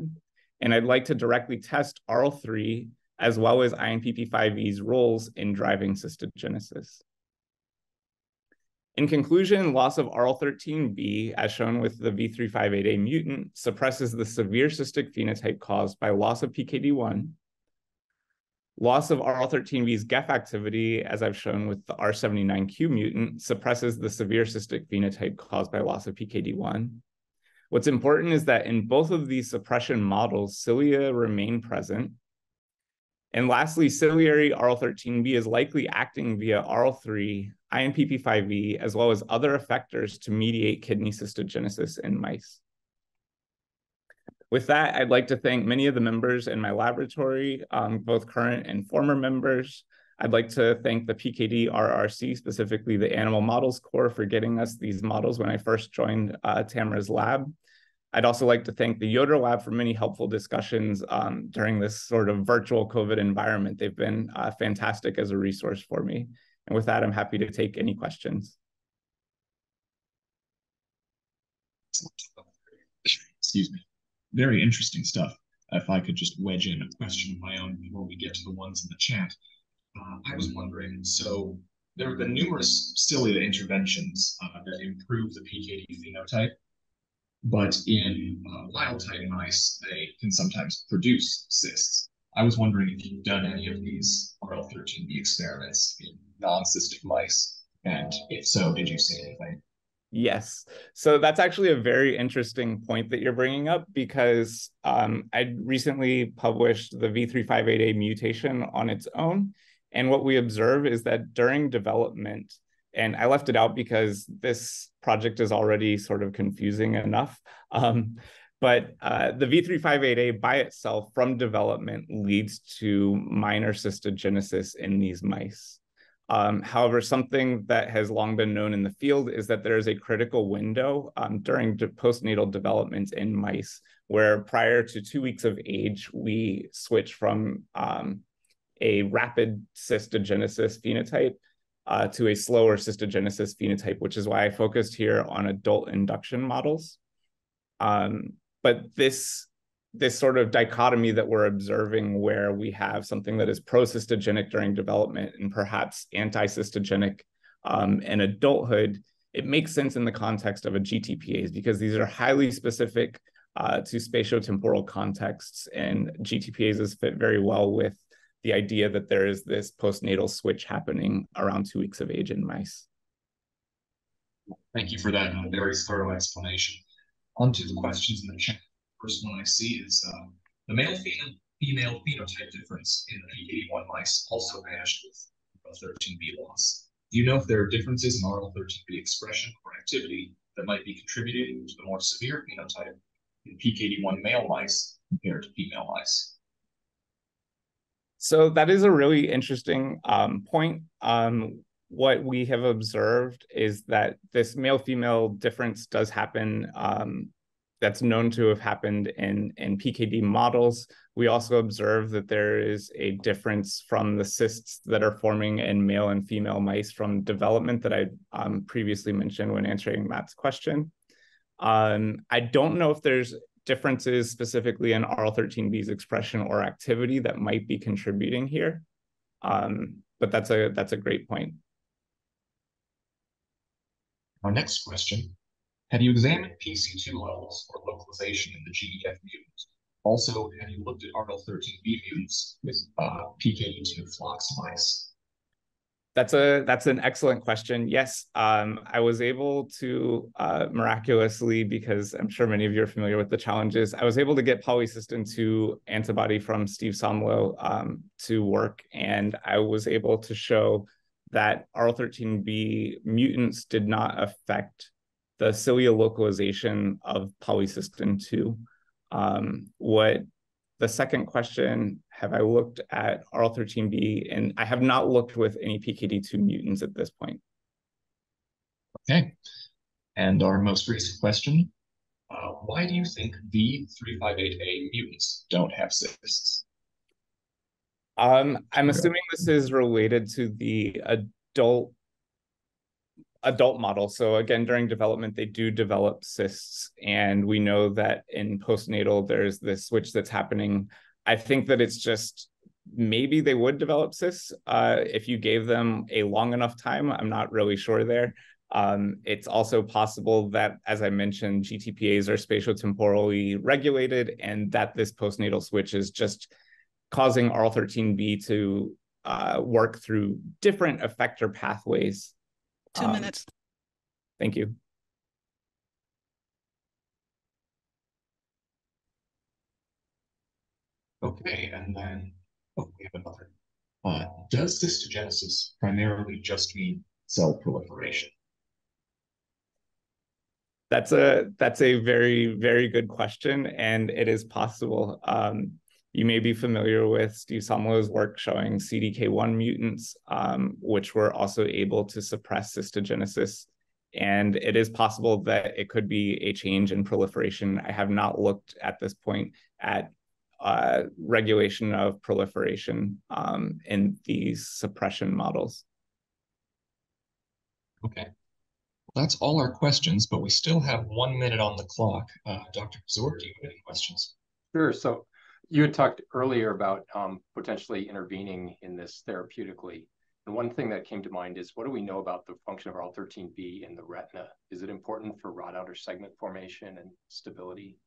And I'd like to directly test RL3 as well as INPP5E's roles in driving cystogenesis. In conclusion, loss of RL13B, as shown with the V358A mutant, suppresses the severe cystic phenotype caused by loss of PKD1. Loss of RL13B's GEF activity, as I've shown with the R79Q mutant, suppresses the severe cystic phenotype caused by loss of PKD1. What's important is that in both of these suppression models, cilia remain present. And lastly, ciliary RL13B is likely acting via RL3, INPP5E, as well as other effectors to mediate kidney cystogenesis in mice. With that, I'd like to thank many of the members in my laboratory, both current and former members. I'd like to thank the PKD RRC, specifically the Animal Models Core, for getting us these models when I first joined Tamara's lab. I'd also like to thank the Yoder Lab for many helpful discussions during this sort of virtual COVID environment. They've been fantastic as a resource for me. And with that, I'm happy to take any questions. Excuse me. Very interesting stuff. If I could just wedge in a question of my own before we get to the ones in the chat. I was wondering, so there have been numerous cilia interventions that improve the PKD phenotype, but in wild-type mice, they can sometimes produce cysts. I was wondering if you've done any of these RL13B experiments in non-cystic mice, and if so, did you see anything? Yes. So that's actually a very interesting point that you're bringing up, because I recently published the V358A mutation on its own. And what we observe is that during development, and I left it out because this project is already sort of confusing enough, but the V358A by itself from development leads to minor cystogenesis in these mice. However, something that has long been known in the field is that there is a critical window during postnatal development in mice, where prior to 2 weeks of age, we switch from a rapid cystogenesis phenotype to a slower cystogenesis phenotype, which is why I focused here on adult induction models. But this sort of dichotomy that we're observing, where we have something that is pro-cystogenic during development and perhaps anti-cystogenic in adulthood, it makes sense in the context of a GTPase, because these are highly specific to spatiotemporal contexts, and GTPases fit very well with the idea that there is this postnatal switch happening around 2 weeks of age in mice. Thank you for that very thorough explanation. On to the questions in the chat. First one I see is the male-female phenotype difference in the PKD1 mice also vanished with RL13B loss. Do you know if there are differences in RL13B expression or activity that might be contributing to the more severe phenotype in PKD1 male mice compared to female mice? So that is a really interesting point. What we have observed is that this male-female difference does happen. That's known to have happened in PKD models. We also observe that there is a difference from the cysts that are forming in male and female mice from development that I previously mentioned when answering Matt's question. I don't know if there's differences specifically in RL13B's expression or activity that might be contributing here, but that's a great point. Our next question. Have you examined PC2 levels or localization in the GEF mutant? Also, have you looked at RL13B mutants with PKD2 flox mice? That's an excellent question. Yes, I was able to miraculously, because I'm sure many of you are familiar with the challenges, I was able to get polycystin 2 antibody from Steve Somlow to work, and I was able to show that RL13B mutants did not affect the cilia localization of polycystin 2. What the second question, have I looked at RL13B? And I have not looked with any PKD2 mutants at this point. Okay. And our most recent question, why do you think V358A mutants don't have cysts? I'm assuming this is related to the adult model. So again, during development, they do develop cysts, and we know that in postnatal, there's this switch that's happening. I think that it's just maybe they would develop cysts if you gave them a long enough time. I'm not really sure there. It's also possible that, as I mentioned, GTPases are spatiotemporally regulated, and that this postnatal switch is just causing RL13B to work through different effector pathways. 2 minutes. Thank you. Okay, and then, oh, we have another. Does cystogenesis primarily just mean cell proliferation? That's a very, very good question, and it is possible. You may be familiar with Steve Somlo's work showing CDK1 mutants, which were also able to suppress cystogenesis. And it is possible that it could be a change in proliferation. I have not looked at this point at regulation of proliferation in these suppression models. Okay. Well, that's all our questions, but we still have 1 minute on the clock. Dr. Kazur, do you have any questions? Sure. So you had talked earlier about potentially intervening in this therapeutically. And one thing that came to mind is, what do we know about the function of IL-13B in the retina? Is it important for rod outer segment formation and stability?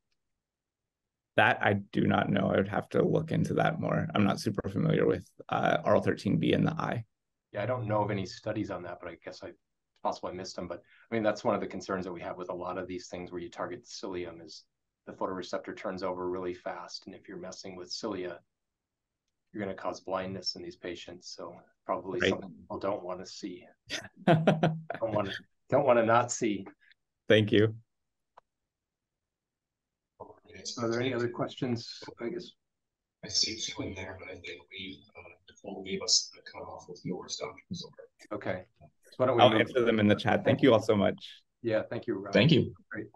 That I do not know. I would have to look into that more. I'm not super familiar with IL-13B in the eye. Yeah, I don't know of any studies on that, but I guess it's possible I missed them. But I mean, that's one of the concerns that we have with a lot of these things where you target the cilium is the photoreceptor turns over really fast. And if you're messing with cilia, you're going to cause blindness in these patients. So probably something people don't want to see. don't want to not see. Thank you. Are there any other questions? I guess I see two in there, but I think Nicole gave us the cutoff with yours, Dr. Kazur. Okay. So why don't we I'll answer them in the chat. Thank you all so much. Yeah, thank you, Rob. Thank you. Great.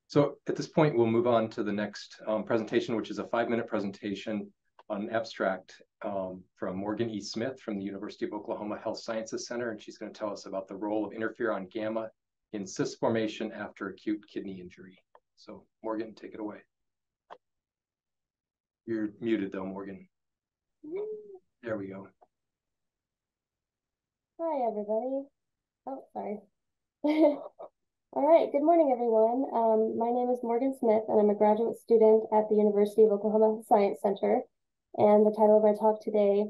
So at this point, we'll move on to the next presentation, which is a 5-minute presentation on an abstract from Morgan E. Smith from the University of Oklahoma Health Sciences Center. And she's going to tell us about the role of interferon gamma in cyst formation after acute kidney injury. So Morgan, take it away. You're muted though, Morgan. There we go. Hi, everybody. Oh, sorry. All right, good morning, everyone. My name is Morgan Smith, and I'm a graduate student at the University of Oklahoma Science Center. And the title of my talk today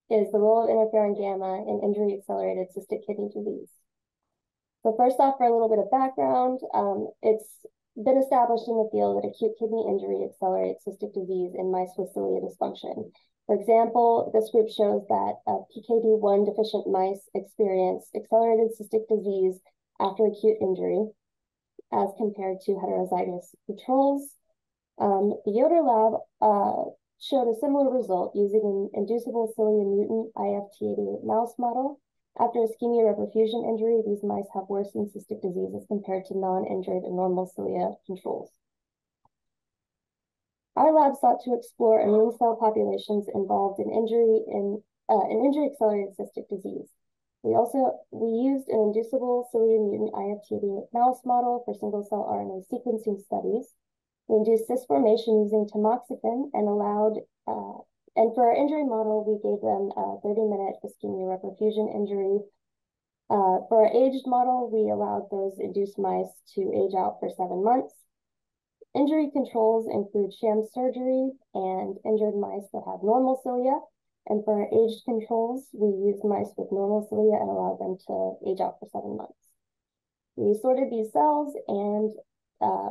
is The Role of Interferon Gamma in Injury-Accelerated Cystic Kidney Disease. So first off, for a little bit of background, it's been established in the field that acute kidney injury accelerates cystic disease in mice with cilia dysfunction. For example, this group shows that PKD1 deficient mice experience accelerated cystic disease after acute injury as compared to heterozygous controls. The Yoder lab showed a similar result using an inducible cilia mutant IFT88 mouse model. After ischemia reperfusion injury, these mice have worsened cystic disease as compared to non-injured and normal cilia controls. Our lab sought to explore immune cell populations involved in injury-accelerated cystic disease. We used an inducible cilia mutant IFT88 mouse model for single-cell RNA sequencing studies. We induced cyst formation using tamoxifen and for our injury model, we gave them a 30-minute ischemia reperfusion injury. For our aged model, we allowed those induced mice to age out for 7 months. Injury controls include sham surgery and injured mice that have normal cilia. And for our aged controls, we used mice with normal cilia and allowed them to age out for 7 months. We sorted these cells and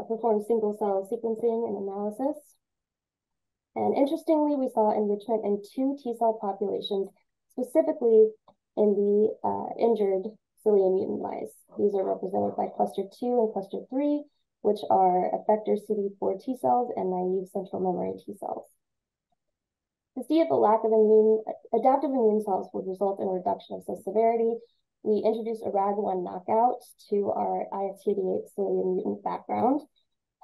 performed single-cell sequencing and analysis. And interestingly, we saw enrichment in 2 T-cell populations, specifically in the injured cilia mutant mice. These are represented by cluster 2 and cluster 3, which are effector CD4 T cells and naive central memory T cells. To see if a lack of adaptive immune cells would result in a reduction of cyst severity, we introduced a RAG1 knockout to our IFT88 cilia mutant background.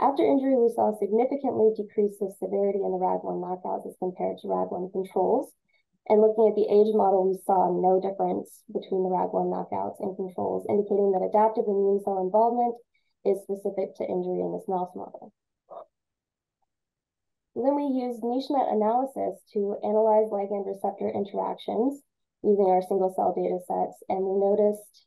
After injury, we saw significantly decreased cyst severity in the RAG1 knockouts as compared to RAG1 controls. And looking at the age model, we saw no difference between the RAG1 knockouts and controls, indicating that adaptive immune cell involvement is specific to injury in this mouse model. Then we used niche net analysis to analyze ligand receptor interactions using our single cell data sets, and we noticed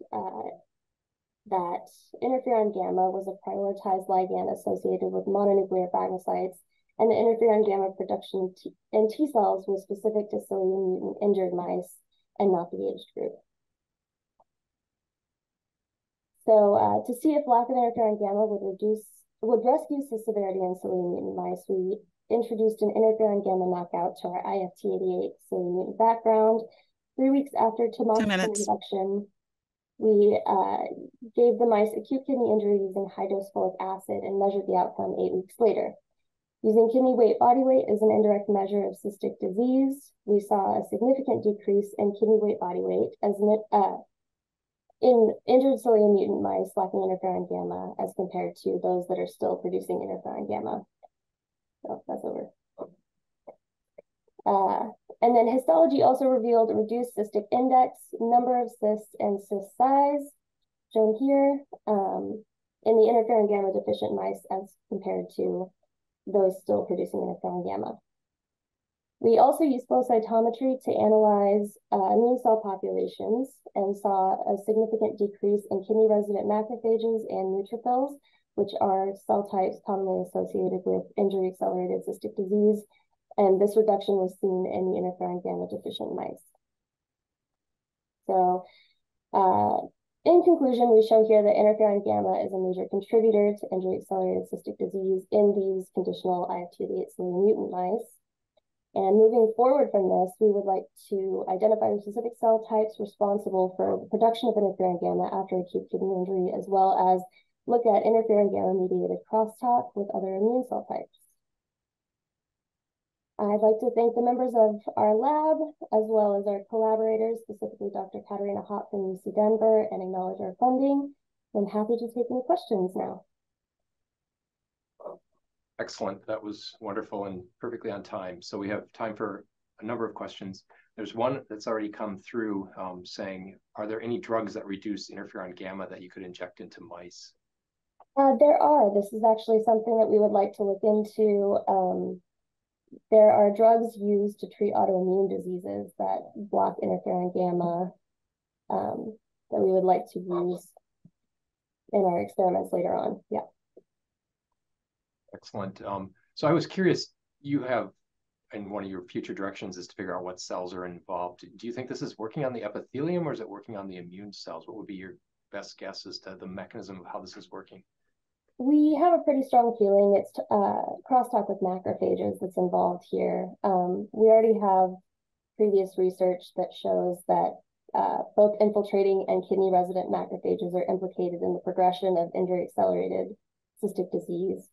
that interferon gamma was a prioritized ligand associated with mononuclear phagocytes, and the interferon gamma production in T cells was specific to cilia mutant injured mice and not the aged group. So to see if lack of interferon gamma would rescue cyst severity in cilia mutant mice, we introduced an interferon gamma knockout to our IFT88 cilia mutant background. 3 weeks after tamoxifen induction, we gave the mice acute kidney injury using high-dose folic acid and measured the outcome 8 weeks later. Using kidney weight body weight as an indirect measure of cystic disease, we saw a significant decrease in kidney weight body weight as in injured cilia mutant mice lacking interferon gamma as compared to those that are still producing interferon gamma. So that's over. And then histology also revealed a reduced cystic index, number of cysts, and cyst size, shown here in the interferon gamma deficient mice as compared to those still producing interferon gamma. We also used flow cytometry to analyze immune cell populations and saw a significant decrease in kidney-resident macrophages and neutrophils, which are cell types commonly associated with injury-accelerated cystic disease. And this reduction was seen in the interferon gamma deficient mice. So in conclusion, we show here that interferon gamma is a major contributor to injury-accelerated cystic disease in these conditional IF288 cilia mutant mice. And moving forward from this, we would like to identify the specific cell types responsible for the production of interferon gamma after acute kidney injury, as well as look at interferon gamma-mediated crosstalk with other immune cell types. I'd like to thank the members of our lab, as well as our collaborators, specifically Dr. Katarina Hott from UC Denver, and acknowledge our funding. I'm happy to take any questions now. Excellent. That was wonderful and perfectly on time. So we have time for a number of questions. There's one that's already come through saying, are there any drugs that reduce interferon gamma that you could inject into mice? There are. This is actually something that we would like to look into. There are drugs used to treat autoimmune diseases that block interferon gamma that we would like to use in our experiments later on. Yeah. Excellent. So I was curious, you have, and one of your future directions is to figure out what cells are involved. Do you think this is working on the epithelium or is it working on the immune cells? What would be your best guess as to the mechanism of how this is working? We have a pretty strong feeling it's crosstalk with macrophages that's involved here. We already have previous research that shows that both infiltrating and kidney-resident macrophages are implicated in the progression of injury-accelerated cystic disease.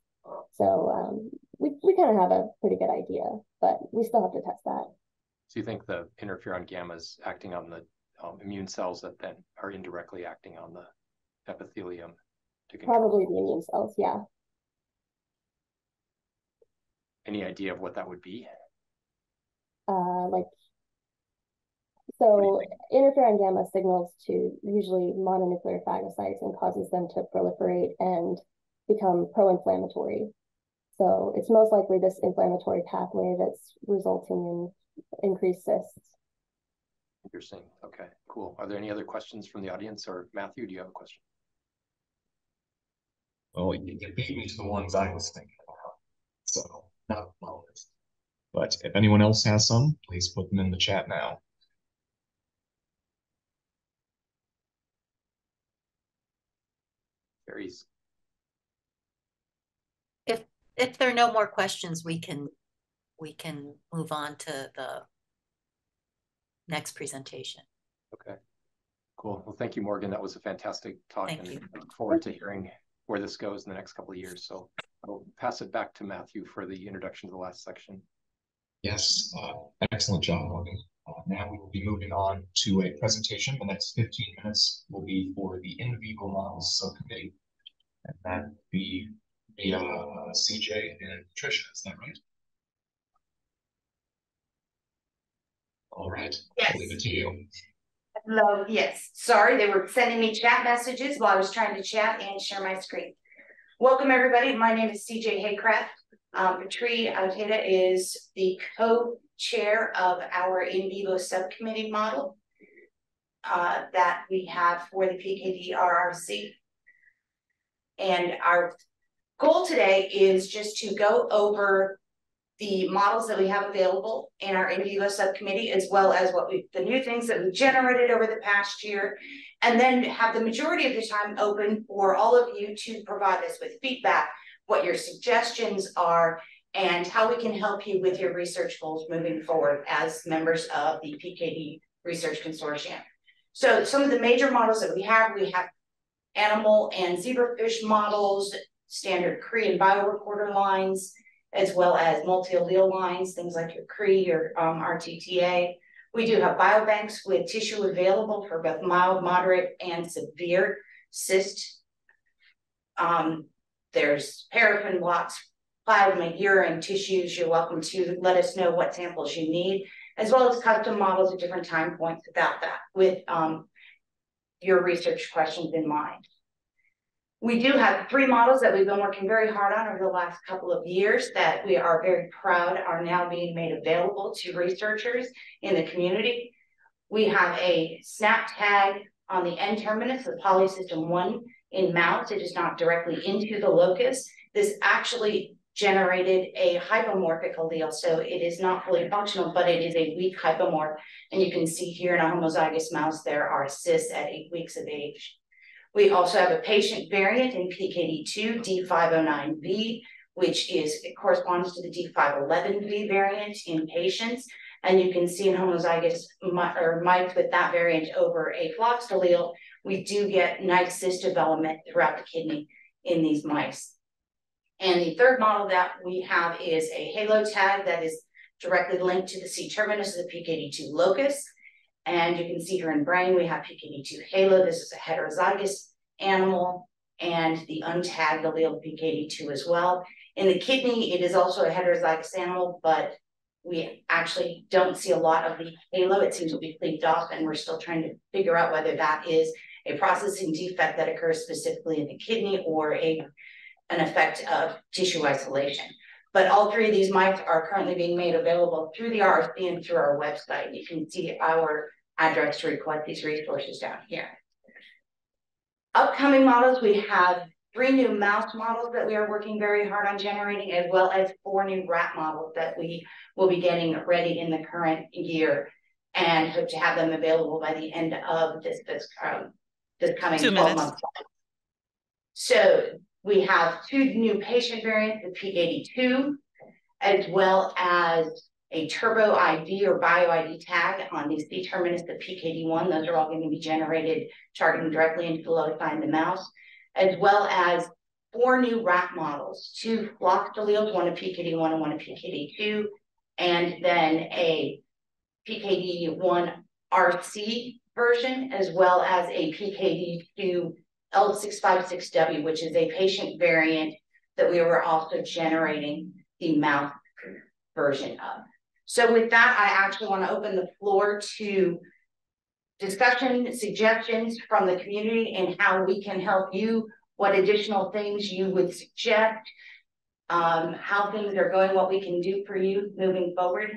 So we kind of have a pretty good idea, but we still have to test that. So you think the interferon gamma is acting on the immune cells that then are indirectly acting on the epithelium? Probably the immune cells, yeah. Any idea of what that would be? So interferon gamma signals to usually mononuclear phagocytes and causes them to proliferate and become pro-inflammatory. So it's most likely this inflammatory pathway that's resulting in increased cysts. Interesting. Okay, cool. Are there any other questions from the audience? Or Matthew, do you have a question? Well, you beat me to the ones I was thinking about, so not my list. But if anyone else has some, please put them in the chat now. Varies. If there are no more questions, we can move on to the next presentation. Okay, cool. Well, thank you, Morgan. That was a fantastic talk. Thank you. I look forward to hearing where this goes in the next couple of years. So I'll pass it back to Matthew for the introduction to the last section. Yes, excellent job, Morgan. Now we will be moving on to a presentation. The next 15 minutes will be for the in vivo models subcommittee, and that will be via CJ and Tricia. Is that right? All right. Yes. I'll leave it to you. Hello. Yes. Sorry, they were sending me chat messages while I was trying to chat and share my screen. Welcome, everybody. My name is CJ Haycraft. Patri Auteta is the co-chair of our in vivo subcommittee model that we have for the PKD RRC. And our goal today is just to go over the models that we have available in our in vivo subcommittee, as well as the new things that we've generated over the past year, and then have the majority of the time open for all of you to provide us with feedback, what your suggestions are, and how we can help you with your research goals moving forward as members of the PKD Research Consortium. So some of the major models that we have animal and zebrafish models, standard Korean bioreporter lines, as well as multi-allele lines, things like your CRE or RTTA. We do have biobanks with tissue available for both mild, moderate, and severe cyst. There's paraffin blocks, plasma, urine, tissues. You're welcome to let us know what samples you need, as well as custom models at different time points about that with your research questions in mind. We do have 3 models that we've been working very hard on over the last couple of years that we are very proud are now being made available to researchers in the community. We have a SNAP tag on the N terminus of polysystem 1 in mouse. It is not directly into the locus. This actually generated a hypomorphic allele, so it is not fully functional, but it is a weak hypomorph. And you can see here in a homozygous mouse, there are cysts at 8 weeks of age. We also have a patient variant in PKD2, D509V, which it corresponds to the D511V variant in patients. And you can see in homozygous mice with that variant over a floxed allele, we do get nice cyst development throughout the kidney in these mice. And the third model that we have is a halo tag that is directly linked to the C terminus of the PKD2 locus. And you can see here in brain, we have PKD2 halo. This is a heterozygous animal, and the untagged allele PKD2 as well. In the kidney, it is also a heterozygous animal, but we actually don't see a lot of the halo. It seems to be cleaved off, and we're still trying to figure out whether that is a processing defect that occurs specifically in the kidney or an effect of tissue isolation. But all 3 of these mice are currently being made available through the RRC and through our website. You can see our address to request these resources down here. Upcoming models, we have 3 new mouse models that we are working very hard on generating, as well as 4 new rat models that we will be getting ready in the current year, and hope to have them available by the end of this coming 12 months. So we have 2 new patient variants, the PKD2, as well as a turbo ID or bio ID tag on the C terminus of PKD1. Those are all going to be generated targeting directly into the loci in the mouse, as well as 4 new rat models, 2 flocked alleles, one of PKD1 and one of PKD2, and then a PKD1 RC version, as well as a PKD2 L656W, which is a patient variant that we were also generating the mouse version of. So with that, I actually want to open the floor to discussion, suggestions from the community and how we can help you, what additional things you would suggest, how things are going, what we can do for you moving forward.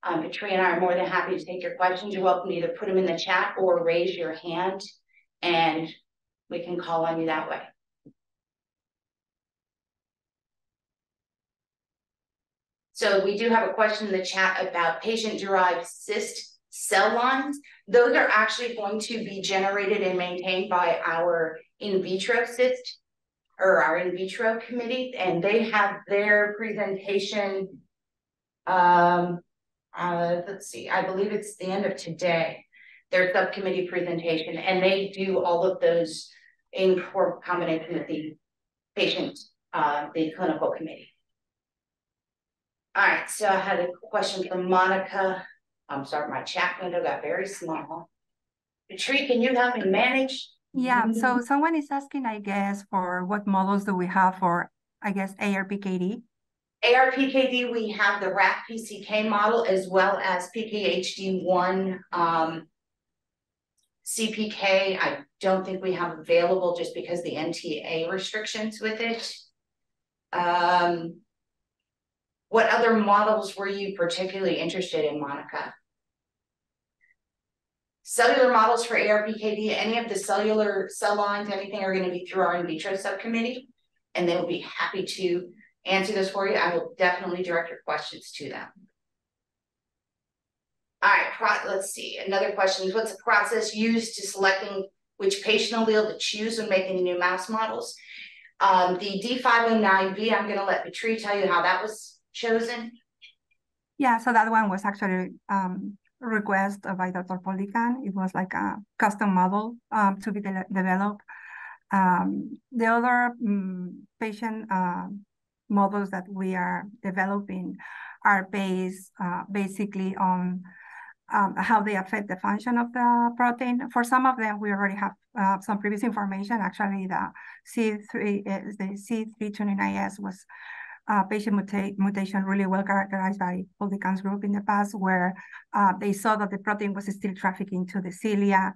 Patri and I are more than happy to take your questions. You're welcome to either put them in the chat or raise your hand, and we can call on you that way. So we do have a question in the chat about patient-derived cyst cell lines. Those are actually going to be generated and maintained by our in vitro cyst or our in vitro committee, and they have their presentation. Let's see, I believe it's the end of today, their subcommittee presentation, and they do all of those in combination with the patient, the clinical committee. All right, so I had a question from Monica. I'm sorry, my chat window got very small. Patri, can you help me manage? Yeah, so someone is asking, I guess, for what models do we have for, I guess, ARPKD? ARPKD, we have the rat PCK model as well as PKHD1 CPK. I don't think we have available just because the NTA restrictions with it. What other models were you particularly interested in, Monica? Cellular models for ARPKD, any of the cellular cell lines, anything are going to be through our in vitro subcommittee, and they will be happy to answer this for you. I will definitely direct your questions to them. All right, let's see. Another question is, what's the process used to selecting which patient allele to choose when making the new mouse models? The D509V, I'm going to let Patri tell you how that was chosen. Yeah, so that one was actually request by Dr. Polican. It was like a custom model to be developed. The other patient models that we are developing are based basically on how they affect the function of the protein. For some of them, we already have some previous information. Actually, the C329S was patient mutation really well characterized by Poldikan's group in the past, where they saw that the protein was still trafficking to the cilia,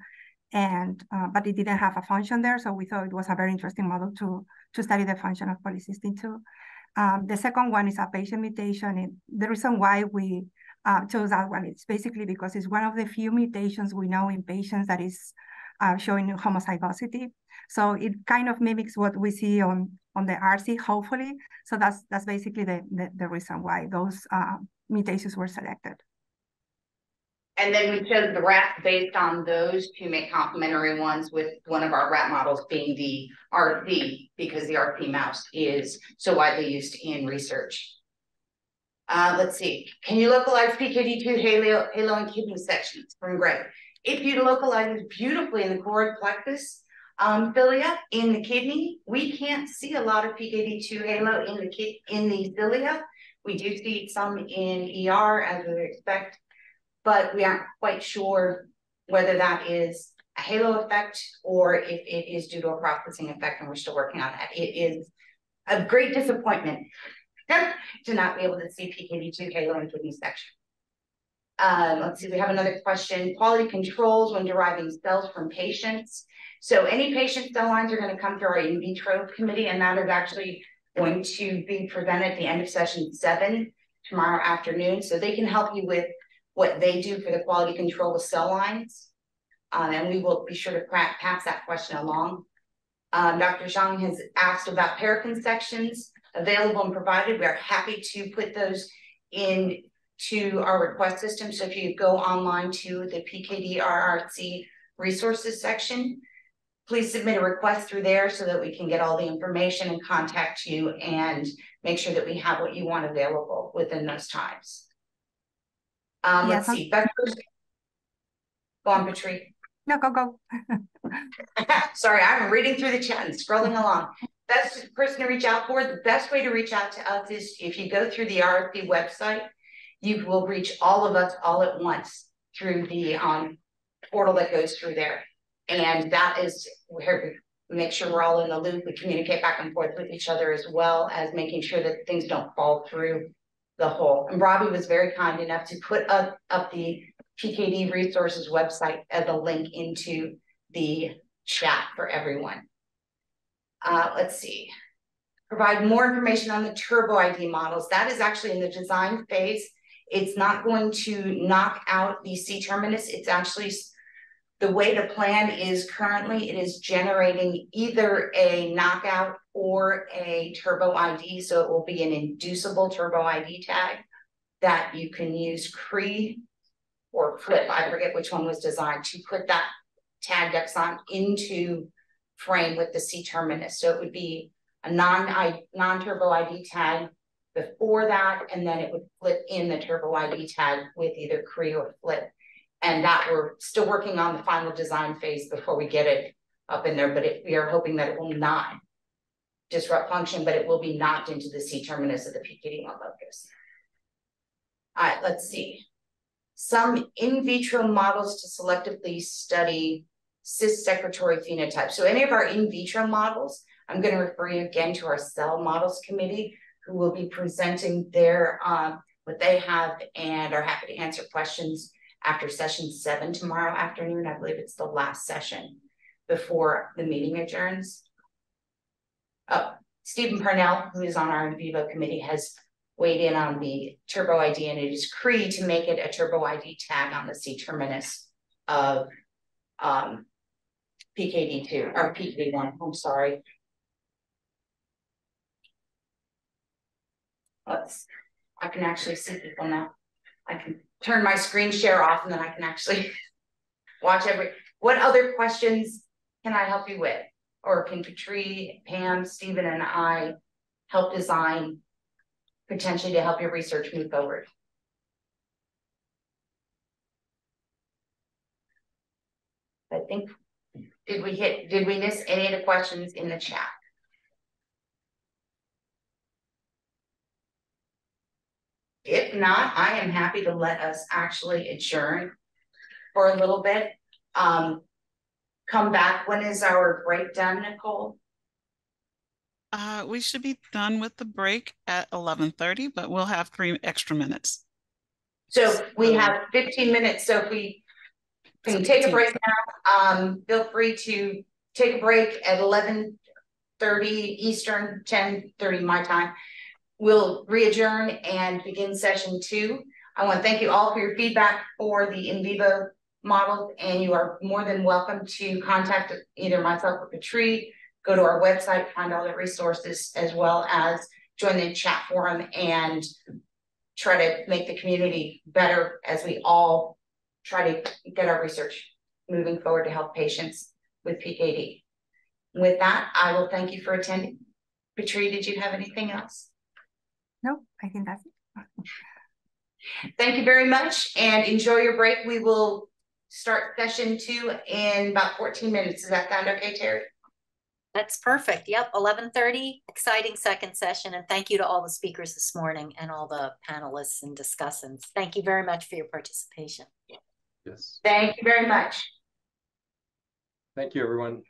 and but it didn't have a function there. So we thought it was a very interesting model to study the function of polycystin-2. The second one is a patient mutation. And the reason why we chose that one, it's basically because it's one of the few mutations we know in patients that is showing homozygosity. So it kind of mimics what we see on the RC, hopefully. So that's basically the reason why those mutations were selected. And then we chose the rat based on those to make complementary ones, with one of our rat models being the RC, because the RC mouse is so widely used in research. Let's see. Can you localize PKD2 halo and kidney sections? From Greg. If you localize it beautifully in the choroid plexus cilia in the kidney, we can't see a lot of PKD2 halo in the cilia. We do see some in ER, as we would expect, but we aren't quite sure whether that is a halo effect or if it is due to a processing effect, and we're still working on that. It is a great disappointment to not be able to see PKD2 halo and kidney section. Let's see, we have another question. Quality controls when deriving cells from patients. So any patient cell lines are going to come through our in vitro committee, and that is actually going to be presented at the end of session 7 tomorrow afternoon. So they can help you with what they do for the quality control of cell lines. And we will be sure to pass that question along. Dr. Zhang has asked about paraffin sections available and provided. We are happy to put those into our request system. So if you go online to the PKD RRC resources section, please submit a request through there so that we can get all the information and contact you and make sure that we have what you want available within those times. Let's see. Go on, Patri. No, go. Sorry, I'm reading through the chat and scrolling along. Best person to reach out for. The best way to reach out to us is if you go through the RFP website, you will reach all of us all at once through the portal that goes through there. And that is where we make sure we're all in the loop. We communicate back and forth with each other, as well as making sure that things don't fall through the hole. And Robbie was very kind enough to put up the PKD resources website as a link into the chat for everyone. Let's see. Provide more information on the turbo ID models. That is actually in the design phase. It's not going to knock out the C-terminus. It's actually, the way the plan is currently, it is generating either a knockout or a turbo ID. So it will be an inducible turbo ID tag that you can use CRE or FLIP, I forget which one was designed, to put that tagged exon into frame with the C-terminus. So it would be a non-turbo ID tag before that, and then it would flip in the turbo ID tag with either CRE or FLIP. And that we're still working on the final design phase before we get it up in there, but we are hoping that it will not disrupt function, but it will be knocked into the C-terminus of the PKD1 locus. All right, let's see. Some in vitro models to selectively study cis secretory phenotype. So any of our in vitro models, I'm going to refer you again to our cell models committee, who will be presenting their what they have and are happy to answer questions after session 7 tomorrow afternoon. I believe it's the last session before the meeting adjourns. Oh, Stephen Parnell, who is on our in vivo committee, has weighed in on the turbo ID, and it is CRE to make it a turbo ID tag on the C-terminus of PKD2 or PKD1. I'm sorry. I can actually see people now. I can turn my screen share off, and then I can actually watch what other questions can I help you with? Or can Patri, Pam, Stephen, and I help design potentially to help your research move forward? I think, did we miss any of the questions in the chat? If not, I am happy to let us actually adjourn for a little bit. Come back. When is our break done, Nicole? We should be done with the break at 11:30, but we'll have 3 extra minutes. So we have 15 minutes. So if we can take a break now, feel free to take a break at 11:30 Eastern, 10:30 my time. We'll re-adjourn and begin session 2. I want to thank you all for your feedback for the in vivo model, and you are more than welcome to contact either myself or Patri. Go to our website, find all the resources, as well as join the chat forum and try to make the community better as we all try to get our research moving forward to help patients with PKD. With that, I will thank you for attending. Patri, did you have anything else? No, I think that's it. Thank you very much and enjoy your break. We will start session 2 in about 14 minutes. Does that sound okay, Terry? That's perfect. Yep, 11:30, exciting second session. And thank you to all the speakers this morning and all the panelists and discussants. Thank you very much for your participation. Yes. Thank you very much. Thank you, everyone.